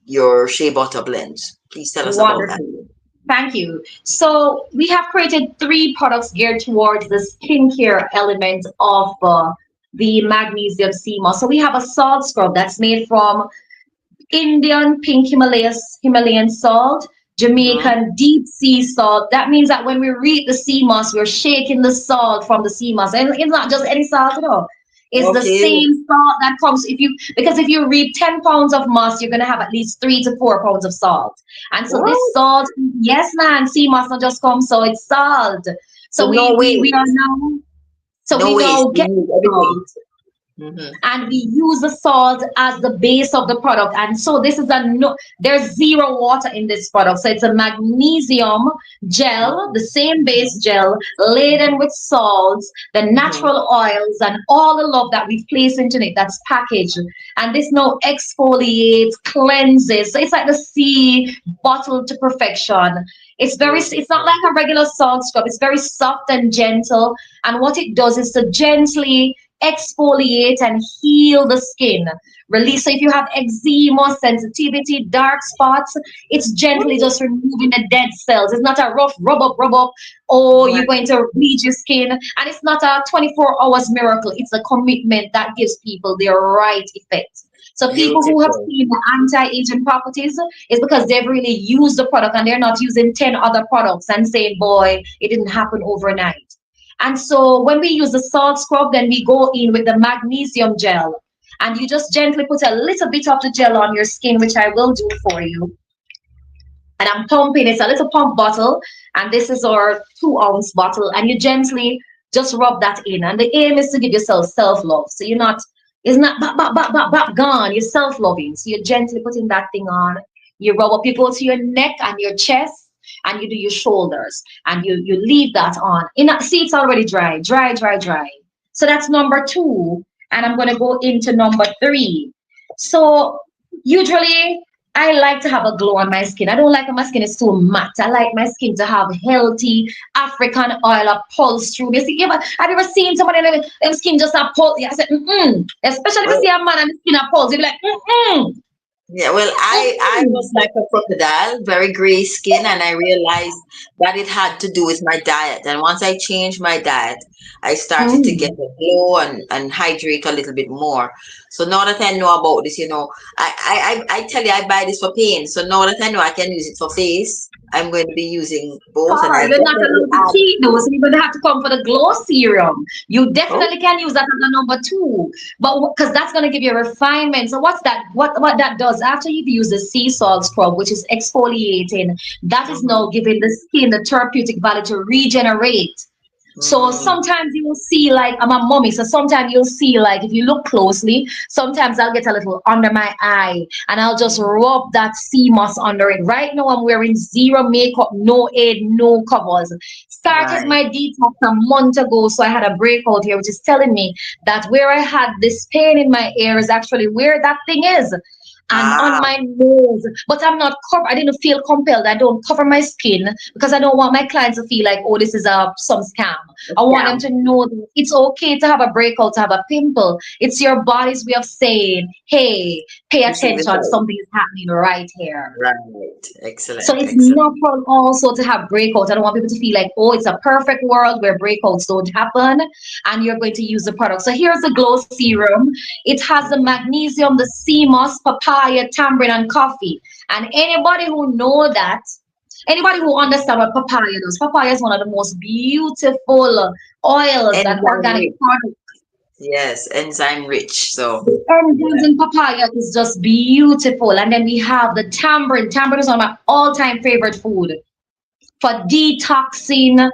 your shea butter blends. Please tell us about that. Wonderful. Thank you. So we have created three products geared towards the skincare element of the magnesium sea moss. So we have a salt scrub that's made from Indian pink Himalayan salt, Hmm. Jamaican deep sea salt. That means that when we read the sea moss, we're shaking the salt from the sea moss. And it's not just any salt at all. It's the Okay. same salt that comes if you because if you read 10 pounds of moss, you're gonna have at least 3 to 4 pounds of salt. And so this What? salt, yes, man, sea moss not just come, so it's salt. So So no we are waste. now so No we waste. now We get use the everything. salt Hmm. and we use the salt as the base of the product. And so this is a no, there's zero water in this product. So it's a magnesium gel, the same base gel, laden with salts, the Hmm. natural oils, and all the love that we've placed into it that's packaged. And this now exfoliates, cleanses. So it's like the sea bottled to perfection. It's not Beautiful. like a regular salt scrub. It's very soft and gentle. And what it does is to gently exfoliate and heal the skin. Release. So if you have eczema, sensitivity, dark spots, it's gently just removing the dead cells. It's not a rough rub up, or you're Right. going to bleach your skin. And it's not a 24 hours miracle. It's a commitment that gives people their right effect. So people who have Beautiful. seen the anti-aging properties is because they've really used the product and they're not using 10 other products and saying, boy, it didn't happen overnight. And so when we use the salt scrub, then we go in with the magnesium gel. And you just gently put a little bit of the gel on your skin, which I will do for you. And I'm pumping, it's a little pump bottle. And this is our 2 ounce bottle. And you gently just rub that in. And the aim is to give yourself self love. So you're not, it's not gone. You're self loving. So you're gently putting that thing on. You rub up, you go to your neck and your chest and you do your shoulders and you leave that on. See, it's already dry. So that's number two. And I'm going to go into number three. So usually I like to have a glow on my skin. I don't like when my skin is too matte. I like my skin to have healthy African oil a pulse through. You see, have you ever seen somebody them skin just a pulse? Yeah, I said, especially if you see Well, a man and his skin a pulse, you'll be like, yeah, well, I was like a crocodile, very gray skin, and I realized that it had to do with my diet. And once I changed my diet, I started to get mm. a glow and hydrate a little bit more. So now that I know about this, I tell you, I buy this for pain. So now that I know I can use it for face, I'm going to be using both, and Sure, I'll you're not definitely allowed to add. cheat though, so you're gonna have to come for the glow serum. You Oh, definitely can use that as a number two, but because that's gonna give you refinement. So what's that? What that does after you've used the sea salt scrub, which is exfoliating, that is mm-hmm, now giving the skin the therapeutic value to regenerate. So mm, sometimes you will see like I'm a mommy. So sometimes you'll see like if you look closely, sometimes I'll get a little under my eye and I'll just rub that sea moss under it. Right now I'm wearing zero makeup, no aid, no covers. Started right. my detox a month ago, so I had a breakout here, which is telling me that where I had this pain in my ear is actually where that thing is and on Ah, my nose. But I'm not covered. I didn't feel compelled. I don't cover my skin because I don't want my clients to feel like, oh, this is a some scam. a I want them scam. to know that it's okay to have a breakout, to have a pimple. It's your body's way of saying, hey, pay Pushing this attention. out. Something is happening right here. Right. So Excellent. it's Excellent. natural also to have breakouts. I don't want people to feel like, oh, it's a perfect world where breakouts don't happen and you're going to use the product. So here's the glow serum. It has the magnesium, the Seamoss, papaya, tamarind, and coffee. And anybody who know that, anybody who understand what papaya does, papaya is one of the most beautiful oils and Enzyme organic rich. products. Yes, enzyme rich. So, The enzymes yeah. in papaya is just beautiful. And then we have the tamarind. Tamarind is one of my all-time favorite food for detoxing.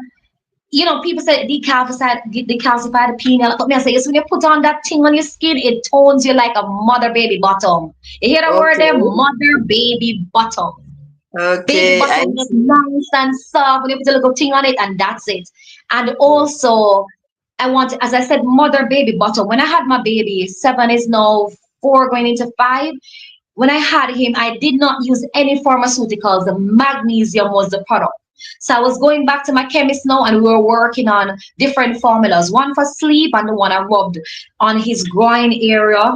You know, people say decalcify the pineal. But me I say, yes, when you put on that thing on your skin, it tones you like a mother baby bottom. You hear the word there? Okay. Mother baby bottom. Baby Okay. I bottom is see. nice and soft when you put a little thing on it, and that's it. And Yeah. also, I want, as I said, mother baby bottom. When I had my baby, 7 is now 4 going into 5. When I had him, I did not use any pharmaceuticals. The magnesium was the product. So I was going back to my chemist now and we were working on different formulas, one for sleep and the one I rubbed on his groin area.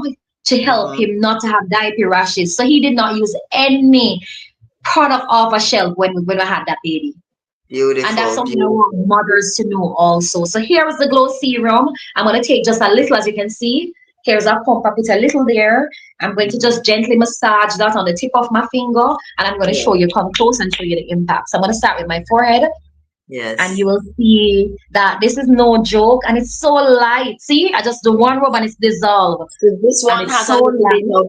to help Mm-hmm. him not to have diaper rashes. So he did not use any product off a shelf when I had that baby. And that's Beautiful, something I beautiful. want mothers to know also. So here is the glow serum. I'm going to take just a little, as you can see. Here's a pump. I put a little there. I'm going to Mm-hmm. just gently massage that on the tip of my finger. And I'm going to Yeah. show you, come close and show you the impact. So I'm going to start with my forehead. And you Yes. will see that this is no joke. And it's so light. See, I just do one rub and it's dissolved. So this And one it's has a so little bit light. of,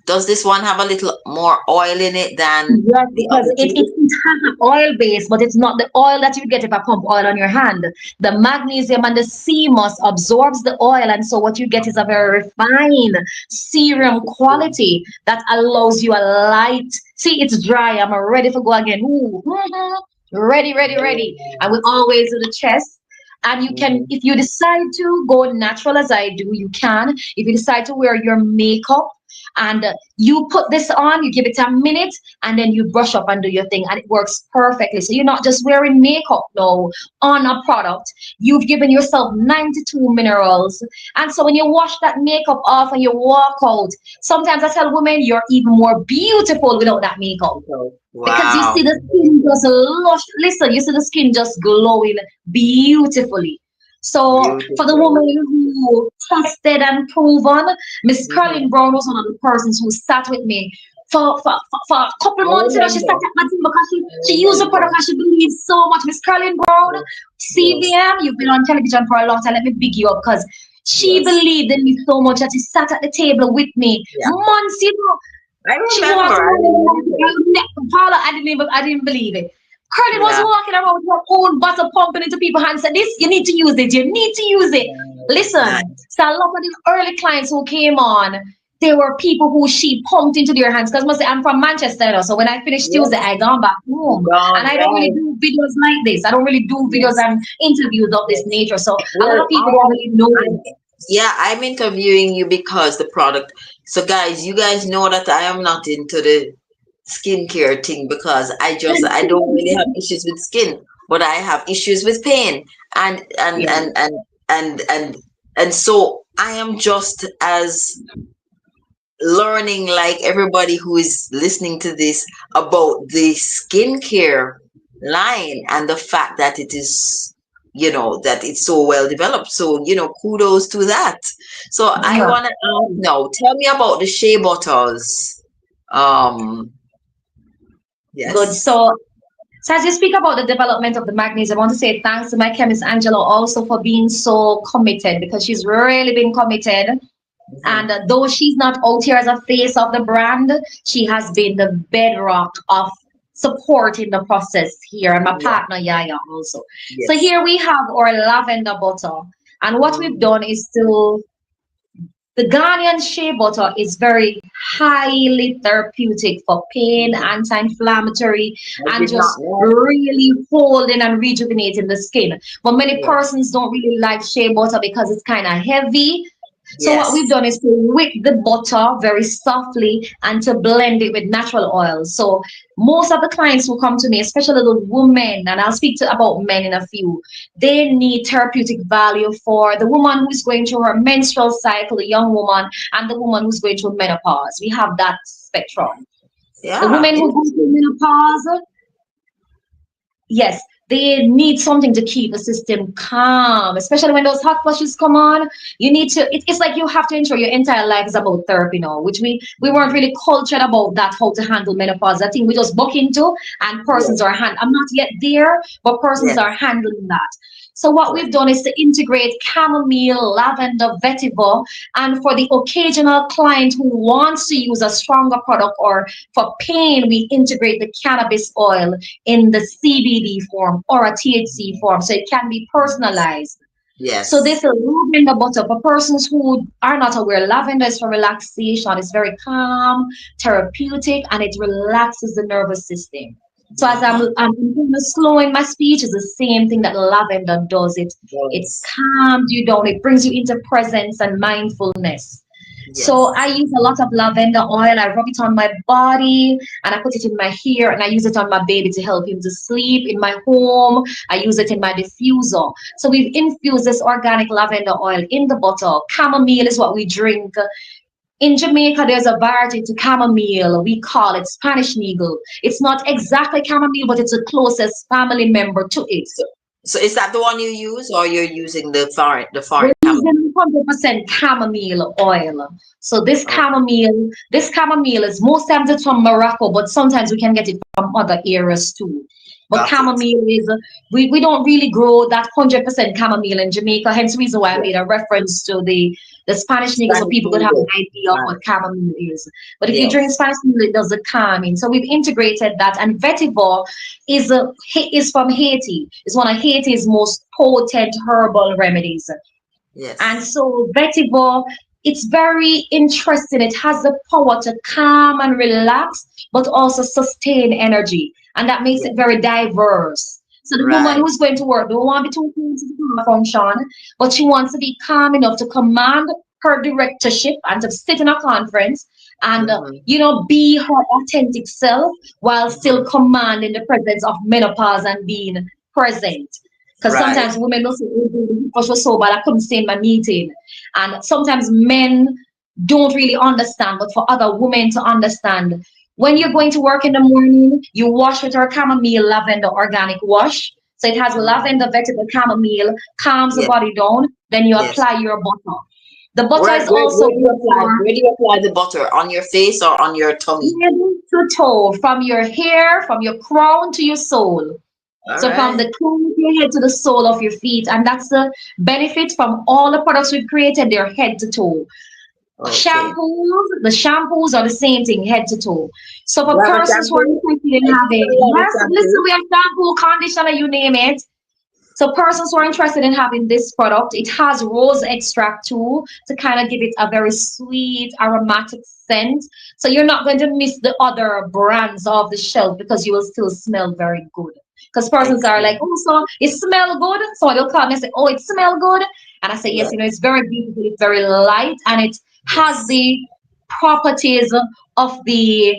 does this one have a little more oil in it than Yes, the because other it two? has an oil base, but it's not the oil that you get if I pump oil on your hand. The magnesium and the Seamoss absorbs the oil, and so what you get is a very refined serum quality that allows you a light. See, it's dry. I'm ready to go again. Ooh, ready, ready, ready. And we always do the chest. And you can, Mm-hmm. if you decide to go natural as I do, you can. If you decide to wear your makeup, and you put this on, you give it a minute, and then you brush up and do your thing, and it works perfectly. So you're not just wearing makeup no on a product. You've given yourself 92 minerals. And so when you wash that makeup off and you walk out, sometimes I tell women you're even more beautiful without that makeup. Okay. Because you see Wow. the skin just lush. Listen, you see the skin just glowing beautifully. So for the Beautiful. woman who tested and proven, Miss Mm-hmm. Carlin Brown was one of the persons who sat with me for a couple I months. You know, she sat remember. at my team because I she used the product remember. and she believes so much. Miss Carlin Brown, Yes. Yes. CVM, you've been on television for a long time. Let me big you up because she Yes. believed in me so much that she sat at the table with me Yeah. months, you know. I She remember. walked I remember. around, Paula, I didn't believe it. Curly was Yeah. walking around with her own bottle pumping into people's hands. Said, "This, you need to use it. You need to use it." Nice. Listen, Nice. so a lot of the early clients who came on, there were people who she pumped into their hands. Because must say I'm from Manchester, you know, so when I finished Tuesday, Yes. I gone back You home, and gone I don't really right. do videos like this. I don't really do videos Yes. and interviews of this Yes. nature. So a lot Well, of people don't really know. I'm, yeah, I'm interviewing you because the product. So, guys, you guys know that I am not into the skincare thing because I don't really have issues with skin, but I have issues with pain, and and Yeah. and and and and and so I am just as learning like everybody who is listening to this about the skincare line and the fact that it is, that it's so well developed. So, kudos to that. So I Yeah. want to now tell me about the shea butters. Um, Good. yes. So as you speak about the development of the magnesium, I want to say thanks to my chemist Angela also for being so committed because she's really been committed. And Hmm. though she's not out here as a face of the brand, she has been the bedrock of supporting the process here, and my Yeah. partner Yaya also. So Yes. here we have our lavender butter, and what we've Hmm. done is to the Ghanaian shea butter is very highly therapeutic for pain, Hmm. anti-inflammatory, I and did not just know. really holding and rejuvenating the skin. But many Yeah. persons don't really like shea butter because it's kind of heavy. So what we've Yes. done is to whip the butter very softly and to blend it with natural oils. So most of the clients who come to me, especially the women, and I'll speak to about men in a few, they need therapeutic value for the woman who's going through her menstrual cycle, the young woman, and the woman who's going through menopause. We have that spectrum. The Yeah. women who go through menopause, yes, they need something to keep the system calm, especially when those hot flushes come on. You need to, it's like you have to ensure your entire life is about therapy now, which we weren't Mhm. really cultured about that, how to handle menopause. I think we just buck into and persons Yes. are I'm not yet there, but persons Yes. are handling that. So what Yes. we've done is to integrate chamomile, lavender, vetiver, and for the occasional client who wants to use a stronger product or for pain, we integrate the cannabis oil in the CBD form or a THC form, so it can be personalized. So Yes. this is lavender butter for persons who are not aware. Lavender is for relaxation. It's very calm, therapeutic, and it relaxes the nervous system. So as Mm-hmm. I'm kind of slowing my speech, is the same thing that lavender does. It Yes. calms you down. It brings you into presence and mindfulness. So I Yes. use a lot of lavender oil. I rub it on my body and I put it in my hair and I use it on my baby to help him to sleep. In my home, I use it in my diffuser. So we've infused this organic lavender oil in the bottle. Chamomile is what we drink in Jamaica, there's a variety to chamomile. We call it Spanish needle. It's not exactly chamomile, but it's the closest family member to it. So, so is that the one you use, or you're using the We're foreign chamomile? using 100% chamomile oil. So Oh, this chamomile is most times it's from Morocco, but sometimes we can get it from other areas too. But got it. chamomile is we don't really grow that 100% chamomile in Jamaica. Hence the reason why I Yeah. made a reference to the Spanish needle so Spanish people could have an needle. idea of Right. what chamomile is. But if you drink Yes. Spanish needle, it does the calming. So we've integrated that. And vetiver is from Haiti. It's one of Haiti's most potent herbal remedies. And Yes. so vetiver, it's very interesting. It has the power to calm and relax, but also sustain energy. And that makes Yes. it very diverse. So the woman Right. who's going to work don't want to be too close to the function, but she wants to be calm enough to command her directorship and to sit in a conference and Mm-hmm. be her authentic self while still Mm-hmm. commanding the presence of menopause and being present. Because Right. sometimes women will say, oh, the push was so bad, I couldn't stay in my meeting. And sometimes men don't really understand, but for other women to understand, when you're Mm-hmm. going to work in the morning, you wash with our chamomile lavender organic wash. So it has Mm-hmm. lavender, vegetable, chamomile, calms the Yes. body down. Then you Yes. apply your butter. The butter is also Where do you good apply? for Where do you apply the butter? On your face or on your tummy? head to toe, from your hair, from your crown to your sole. All So from right. the crown of your head to the sole of your feet, and that's the benefit from all the products we've created. They're head to toe. Okay. The shampoos are the same thing, head to toe. So You for have a persons who are shampoo? interested in I think having, I have a yes, listen, shampoo. we have shampoo, conditioner, you name it. So persons who are interested in having this product, it has rose extract too to kind of give it a very sweet, aromatic scent. So you're not going to miss the other brands off the shelf because you will still smell very good. Because persons are like, Excellent. oh, so it smell good. So they'll come and say, oh, it smell good. And I say, yes, Yes. it's very beautiful, it's very light, and it has Yes. the properties of the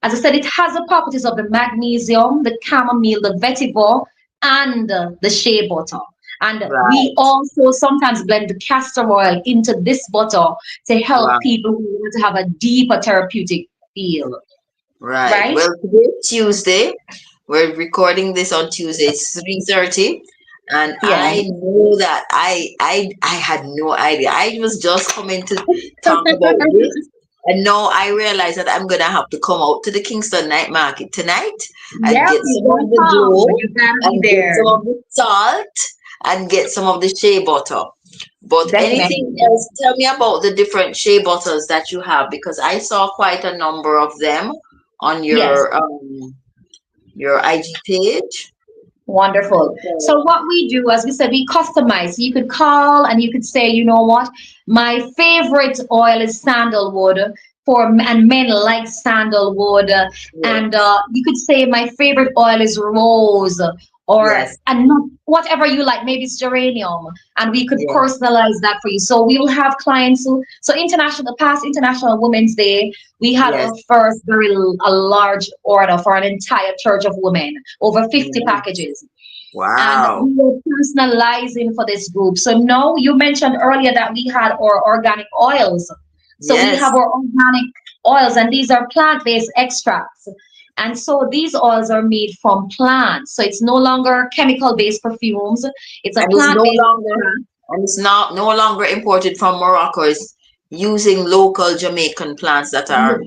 as I said, it has the properties of the magnesium, the chamomile, the vetiver, and the shea butter. And we Right. also sometimes blend the castor oil into this butter to help Wow. people who want to have a deeper therapeutic feel, Right. right? Well, today Tuesday. We're recording this on Tuesday. It's 3:30. And Yeah. I know that I had no idea. I was just coming to talk about this. And now I realize that I'm gonna have to come out to the Kingston night market tonight and Yep, get you some of gonna the come. dough You gotta be and get there. some of the salt and get some of the shea butter. But anything Definitely. else, tell me about the different shea butters that you have because I saw quite a number of them on Yes. your IG page. I Wonderful. saw. So what we do, as we said, we customize. You could call and you could say, you know what, my favorite oil is sandalwood and men like sandalwood. And Yes. you could say my favorite oil is rose or Yes. and not whatever you like. Maybe it's geranium, and we could Yes. personalize that for you. So we will have clients who. So international, the past International Women's Day, we had Yes. our first a large order for an entire church of women, over 50 Nice. packages. And Wow. we were personalizing for this group. So now you mentioned earlier that we had our organic oils. So we Yes. have our organic oils, and these are plant-based extracts. And so these oils are made from plants. So it's no longer chemical-based perfumes. It's a And it's no plant-based longer extract. and it's not no longer imported from Morocco. It's using local Jamaican plants that are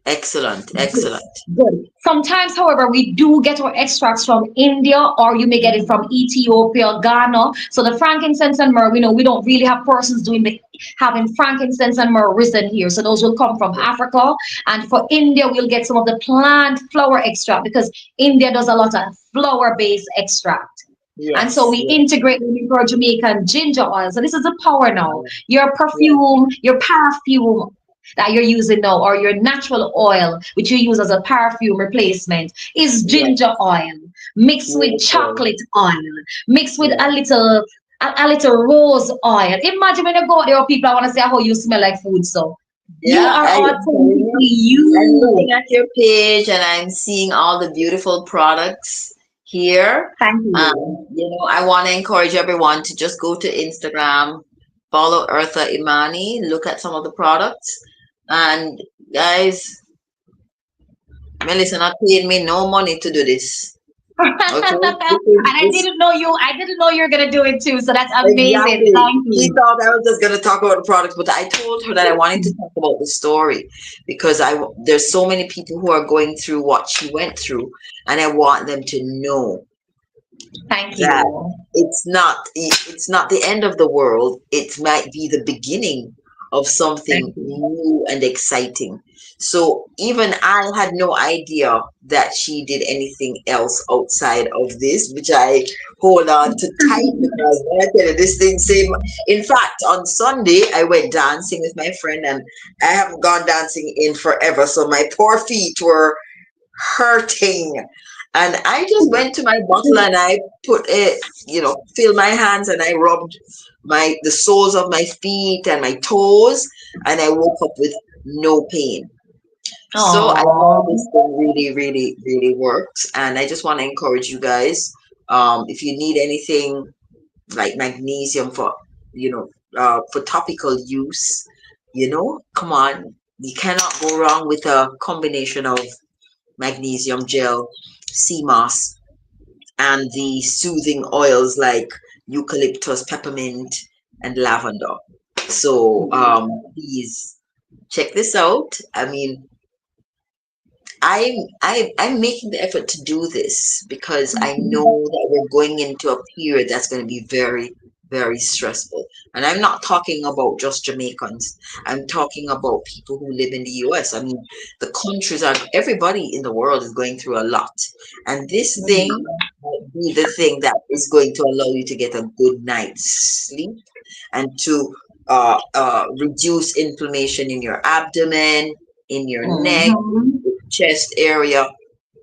excellent. Good. Excellent. Good. Sometimes, however, we do get our extracts from India, or you may get it from Ethiopia, Ghana. So the frankincense and myrrh, we know we don't really have persons having frankincense and myrrh risen here. So those will come from Africa. And for India, we'll get some of the plant flower extract because India does a lot of flower-based extract. And so Yes. we Yes. integrate them into our Jamaican ginger oil. So this is the power now. Yes. Your Yes. perfume, your perfume that you're using now, or your natural oil, which you use as a perfume replacement, is Yes. ginger oil mixed with Beautiful. chocolate oil, mixed with Yes. a little rose oil. Imagine when you go there, people want to say how you smell like food. So you Yeah, are I'm telling authentically you. I'm you. looking at your page and I'm seeing all the beautiful products here. Thank you. I want to encourage everyone to just go to Instagram, follow Eartha Imani, look at some of the products. And guys, Mellissa not paying me no money to do this. Okay, And I this didn't know you. I didn't know you're gonna do it too. So that's amazing. exactly. Thank She you. thought I was just gonna talk about the products, but I told her that I wanted to talk about the story because there's so many people who are going through what she went through, and I want them to know Thank that you. it's not the end of the world. It might be the beginning of Thank something you. new and exciting. So even I had no idea that she did anything else outside of this, which I hold on to tight because when I tell you this thing same. In fact, on Sunday I went dancing with my friend, and I haven't gone dancing in forever, so my poor feet were hurting. And I just went to my bottle and I put it, fill my hands and I rubbed the soles of my feet and my toes, and I woke up with no pain. So I know Oh, this thing really, really, really works. And I just want to encourage you guys. If you need anything like magnesium for topical use, come on. You cannot go wrong with a combination of magnesium gel, sea moss, and the soothing oils like eucalyptus, peppermint, and lavender. So please check this out. I mean, I'm making the effort to do this because I know that we're going into a period that's going to be very, very stressful. And I'm not talking about just Jamaicans. I'm talking about people who live in the US. I mean, the countries are everybody in the world is going through a lot. And this thing might be the thing that is going to allow you to get a good night's sleep and to reduce inflammation in your abdomen, in your neck, mhm. chest area.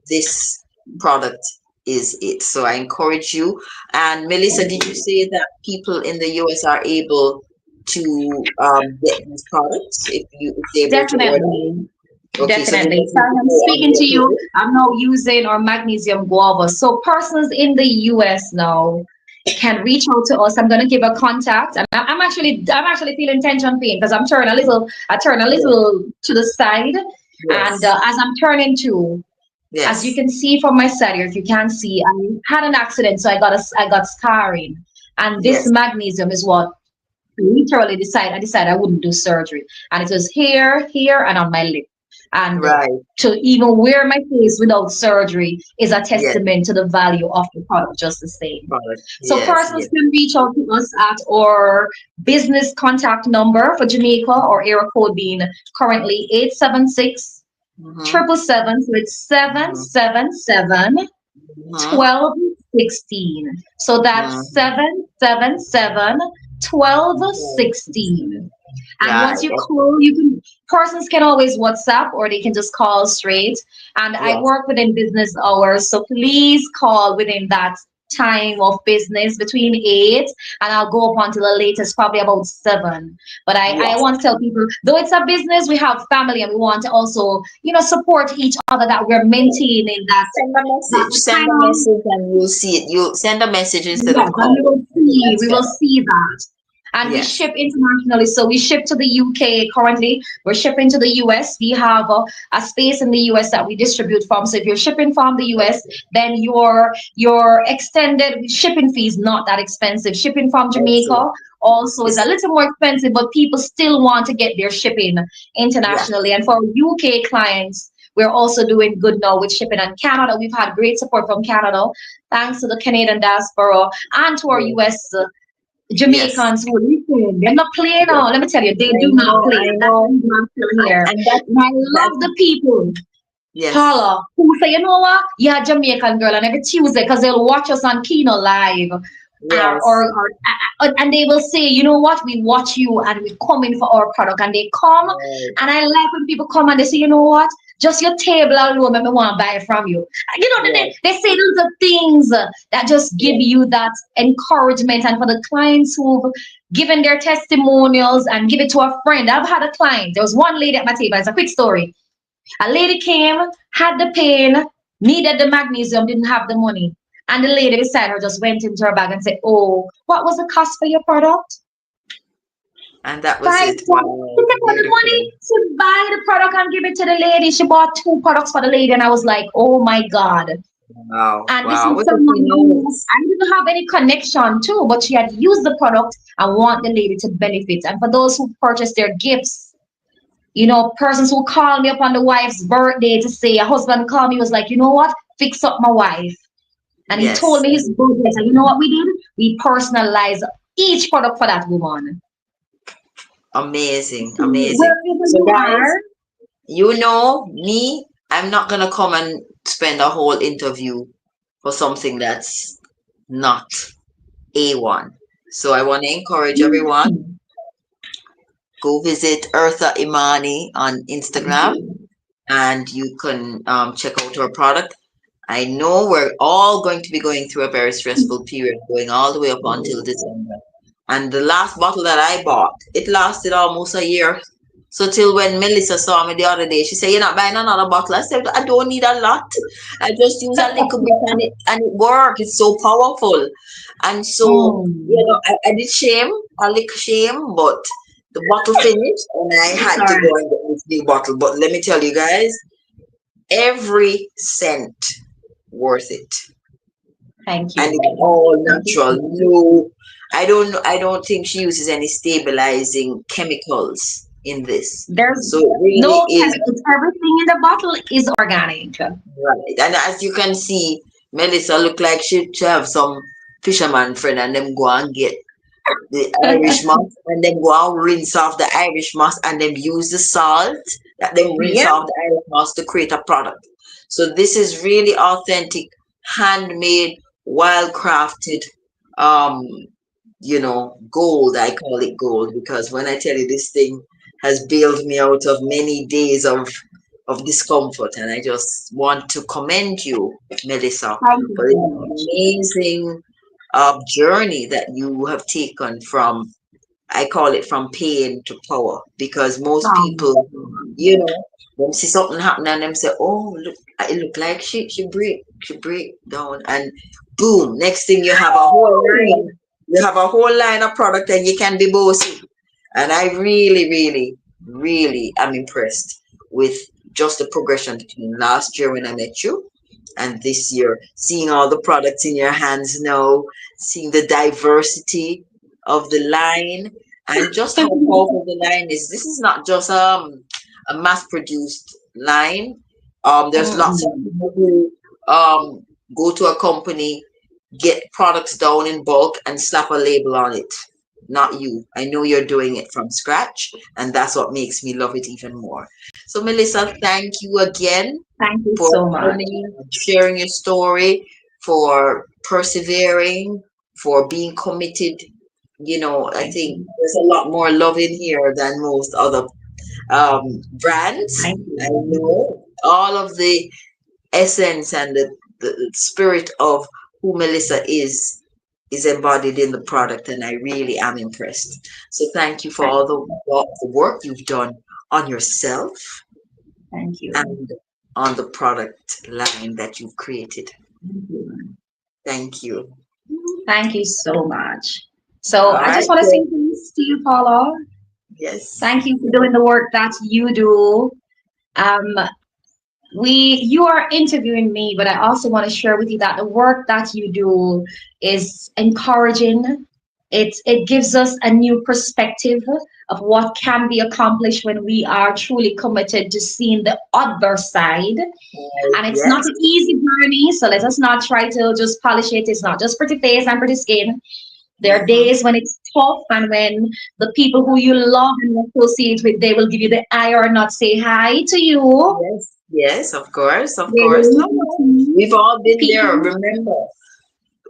This product is it. So I encourage you. And Melissa, did you say that people in the US are able to get these products if they were to order? Definitely. Okay, so they Definitely. just So need to I'm go on speaking your to you. page. I'm now using our magnesium guava. So persons in the US now can reach out to us. I'm gonna give a contact. And I'm actually feeling tension pain because I turn a Yes, little to the side. And yes, as I'm turning to, as you yes, can see from my side here, if you can see, I had an accident, so I got scarring. And this yes. magnesium is what literally I decided I wouldn't do surgery. And it was here, and on my lip. And Right. to even wear my face without surgery is a Yes. testament to the value of the product just the same. Product. So Yes, persons yes. can reach out to us at our business contact number for Jamaica, or area code being currently 876 Mm-hmm. triple seven. So it's seven Mm-hmm. seven seven Mm-hmm. 1216. So that's Mm-hmm. 777 1216. And Got once it. you Okay. call, persons can always WhatsApp or they can just call straight. And I Yes. work within business hours, so please call within that time of business between 8 and I'll go up until the latest, probably about 7. But I Yes. want to tell people, though it's a business, we have family and we want to also, support each other, that we're maintaining Send a that message. the Send a time. message and you'll see it. You'll send a message instead of Yes, and we call. will I think see, that's we will better. see that. And we Yes. ship internationally. So we ship to the UK currently. We're shipping to the US. We have a space in the US that we distribute from. So if you're shipping from the US, then your extended shipping fee is not that expensive. Shipping from Okay. Jamaica also is a It's, little more expensive, but people still want to get their shipping yeah. internationally. And for UK clients, we're also doing good now with shipping. And Canada, we've had great support from Canada, thanks to the Canadian diaspora and to our Yeah. US Yes. Jamaicans who listen. They're not playing Yes. now. Let me tell you, they I do not know. play. I And that's the know. reason I'm still here. And And I that's love the people, yes. Paula, who say, you know what? You're a Jamaican girl, and every Tuesday, because they'll watch us on Kino Live. Yes. And they will say, you know what, we watch you and we come in for our product. And they come, Right. and I like when people come and they say, you know what, just your table alone, make me want to buy it from you. Yes. They say those are things that just give Yes. you that encouragement. And for the clients who've given their testimonials and give it to a friend, I've had a client. There was one lady at my table. It's a quick story. A lady came, had the pain, needed the magnesium, didn't have the money. And the lady beside her just went into her bag and said, oh, what was the cost for your product? And that was Five it. products. She Wow, took out the money beautiful. to buy the product and give it to the lady. She bought two products for the lady, and I was like, oh my God. Wow, And this wow. is What a someone who nice. I didn't have any connection to, but she had used the product and want the lady to benefit. And for those who purchased their gifts, persons who call me up on the wife's birthday to say, a husband called me, was like, you know what? Fix up my wife. And he told Yes, me his budget. And you know what we did? We personalized each product for that woman. amazing, So amazing. wherever So, you guys, are, you know me, I'm not gonna come and spend a whole interview for something that's not A1. So I want to encourage everyone, go visit Eartha Imani on Instagram and you can check out her product. I know we're all going to be going through a very stressful period, going all the way up until December. And the last bottle that I bought, it lasted almost a year. So till when Mellissa saw me the other day, she said, "You're not buying another bottle." I said, "I don't need a lot. I just use a little bit and it works. It's so powerful." And so, mm, I did shame, a little shame, but the bottle finished and I it's had all to right. go and get this new bottle. But let me tell you guys, every cent worth it. Thank And it's you. all Thank you natural. so much. No, I don't think she uses any stabilizing chemicals in this. There's So it really no is chemicals. Everything in the bottle is organic. right. And as you can see, Melissa look like she have some fisherman friend and them go and get the Irish moss and then go and rinse off the Irish moss and then use the salt that then rinse Yep. off the Irish moss to create a product. So this is really authentic, handmade, wild crafted um gold. I call it gold because when I tell you this thing has bailed me out of many days of discomfort, and I just want to commend you, Melissa, Thank you for this so much. amazing journey that you have taken from, I call it from pain to power, because most people, you know, them see something happen and them say, "Oh, look, it look like she break down," and boom, next thing you have a whole line, Oh, you have a whole line of product, and you can be bossy. And I really, really, really am impressed with just the progression between last year when I met you and this year, seeing all the products in your hands now, seeing the diversity of the line, and just how powerful the line is. This is not just a mass produced line. There's lots of mm-mm. people who go to a company, get products down in bulk, and slap a label on it. Not you. I know you're doing it from scratch, and that's what makes me love it even more. So, Melissa, thank you again Thank you for so much. coming, sharing your story, for persevering, for being committed. I Thank think you. there's a lot more love in here than most other brands. Thank I you. know all of the essence and the spirit of who Melissa is embodied in the product, and I really am impressed. So thank you for Thank all you. the work you've done on yourself Thank you. and on the product line that you've created. Thank you. Thank you. Thank you so much. So All I right. just want to say So, thanks to you, Paula. yes. Thank you for doing the work that you do. Um, you are interviewing me, but I also want to share with you that the work that you do is encouraging. It gives us a new perspective of what can be accomplished when we are truly committed to seeing the other side. And it's not Yes. an easy journey, so let us not try to just polish it. It's not just pretty face and pretty skin. There are Hmm. days when it's tough, and when the people who you love and associate with, they will give you the eye or not say hi to you. Yes. Yes. Of course. Of They course. will No, look at no. We've you. all been there. People, Remember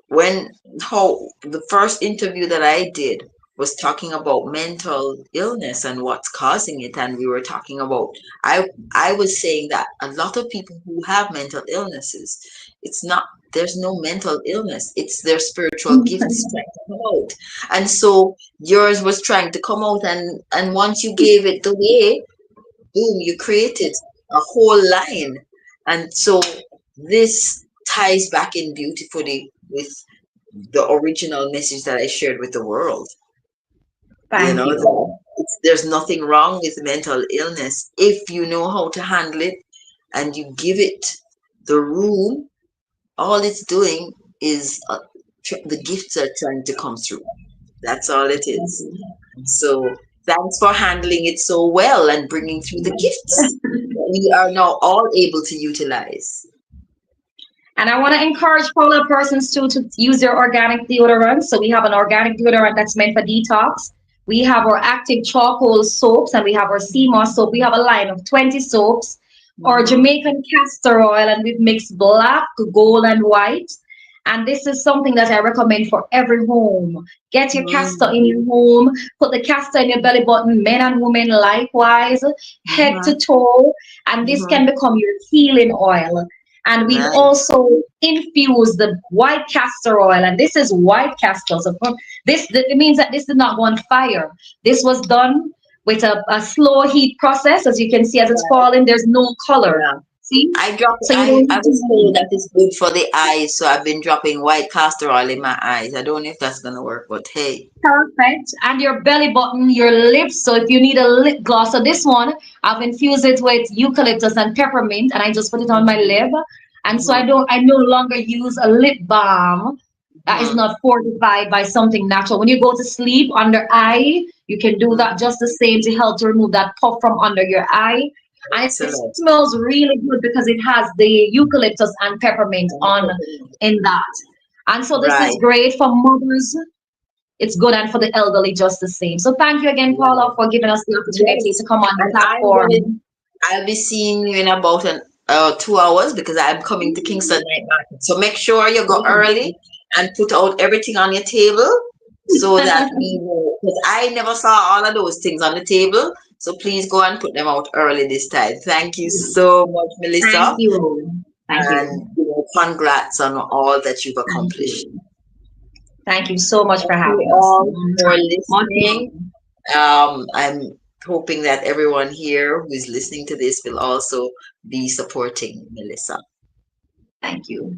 when how the first interview that I did was talking about mental illness and what's causing it, and we were talking about I was saying that a lot of people who have mental illnesses, it's not there's no mental illness, it's their spiritual gifts trying to come out. And so yours was trying to come out, and once you gave it the way, boom, you created a whole line. And so this ties back in beautifully with the original message that I shared with the world. You Thank know, you. there's nothing wrong with mental illness if you know how to handle it and you give it the room. All it's doing is the gifts are trying to come through. That's all it is. So thanks for handling it so well and bringing through the gifts that we are now all able to utilize. And I want to encourage fellow persons too to use their organic deodorant. So we have an organic deodorant that's meant for detox. We have our active charcoal soaps and we have our Seamoss soap. We have a line of 20 soaps, or Mhm. Jamaican castor oil, and we've mixed black, gold, and white. And this is something that I recommend for every home. Get your castor Mhm. in your home, put the castor in your belly button, men and women likewise, head to Mhm. toe, and this Mhm. can become your healing oil. And we've Nice. also infused the white castor oil, and this is white castor. So it means that this did not go on fire. This was done with a slow heat process. As you can see, as it's Right. falling, there's no color. Yeah. See? I drop. So you I don't need was told to. that it's good for the eyes, so I've been dropping white castor oil in my eyes. I don't know if that's gonna work, but hey. Perfect. And your belly button, your lips. So if you need a lip gloss, so this one, I've infused it with eucalyptus and peppermint, and I just put it on my Mhm. lip. And so Mhm. I no longer use a lip balm that is Mhm. not fortified by something natural. When you go to sleep under eye, you can do that Mhm. just the same to help to remove that puff from under your eye. And it Excellent. smells really good because it has the eucalyptus and peppermint And the on peppermint. in that. And so this is Right. great for mothers, it's good, and for the elderly just the same. So thank you again, Paula, Right. for giving us the opportunity to Yes. come on the And platform. I'll be seeing you in about 2 hours because I'm coming to Kingston Night Market. So make sure you go early and put out everything on your table so that we will. Because I never saw all of those things on the table. So please go and put them out early this time. Thank you so much, Thank Melissa, you. Thank and you. congrats on all that you've Thank accomplished. you. Thank you so much for Thank you having us. all for Much listening. love. I'm hoping that everyone here who is listening to this will also be supporting Melissa. Thank you.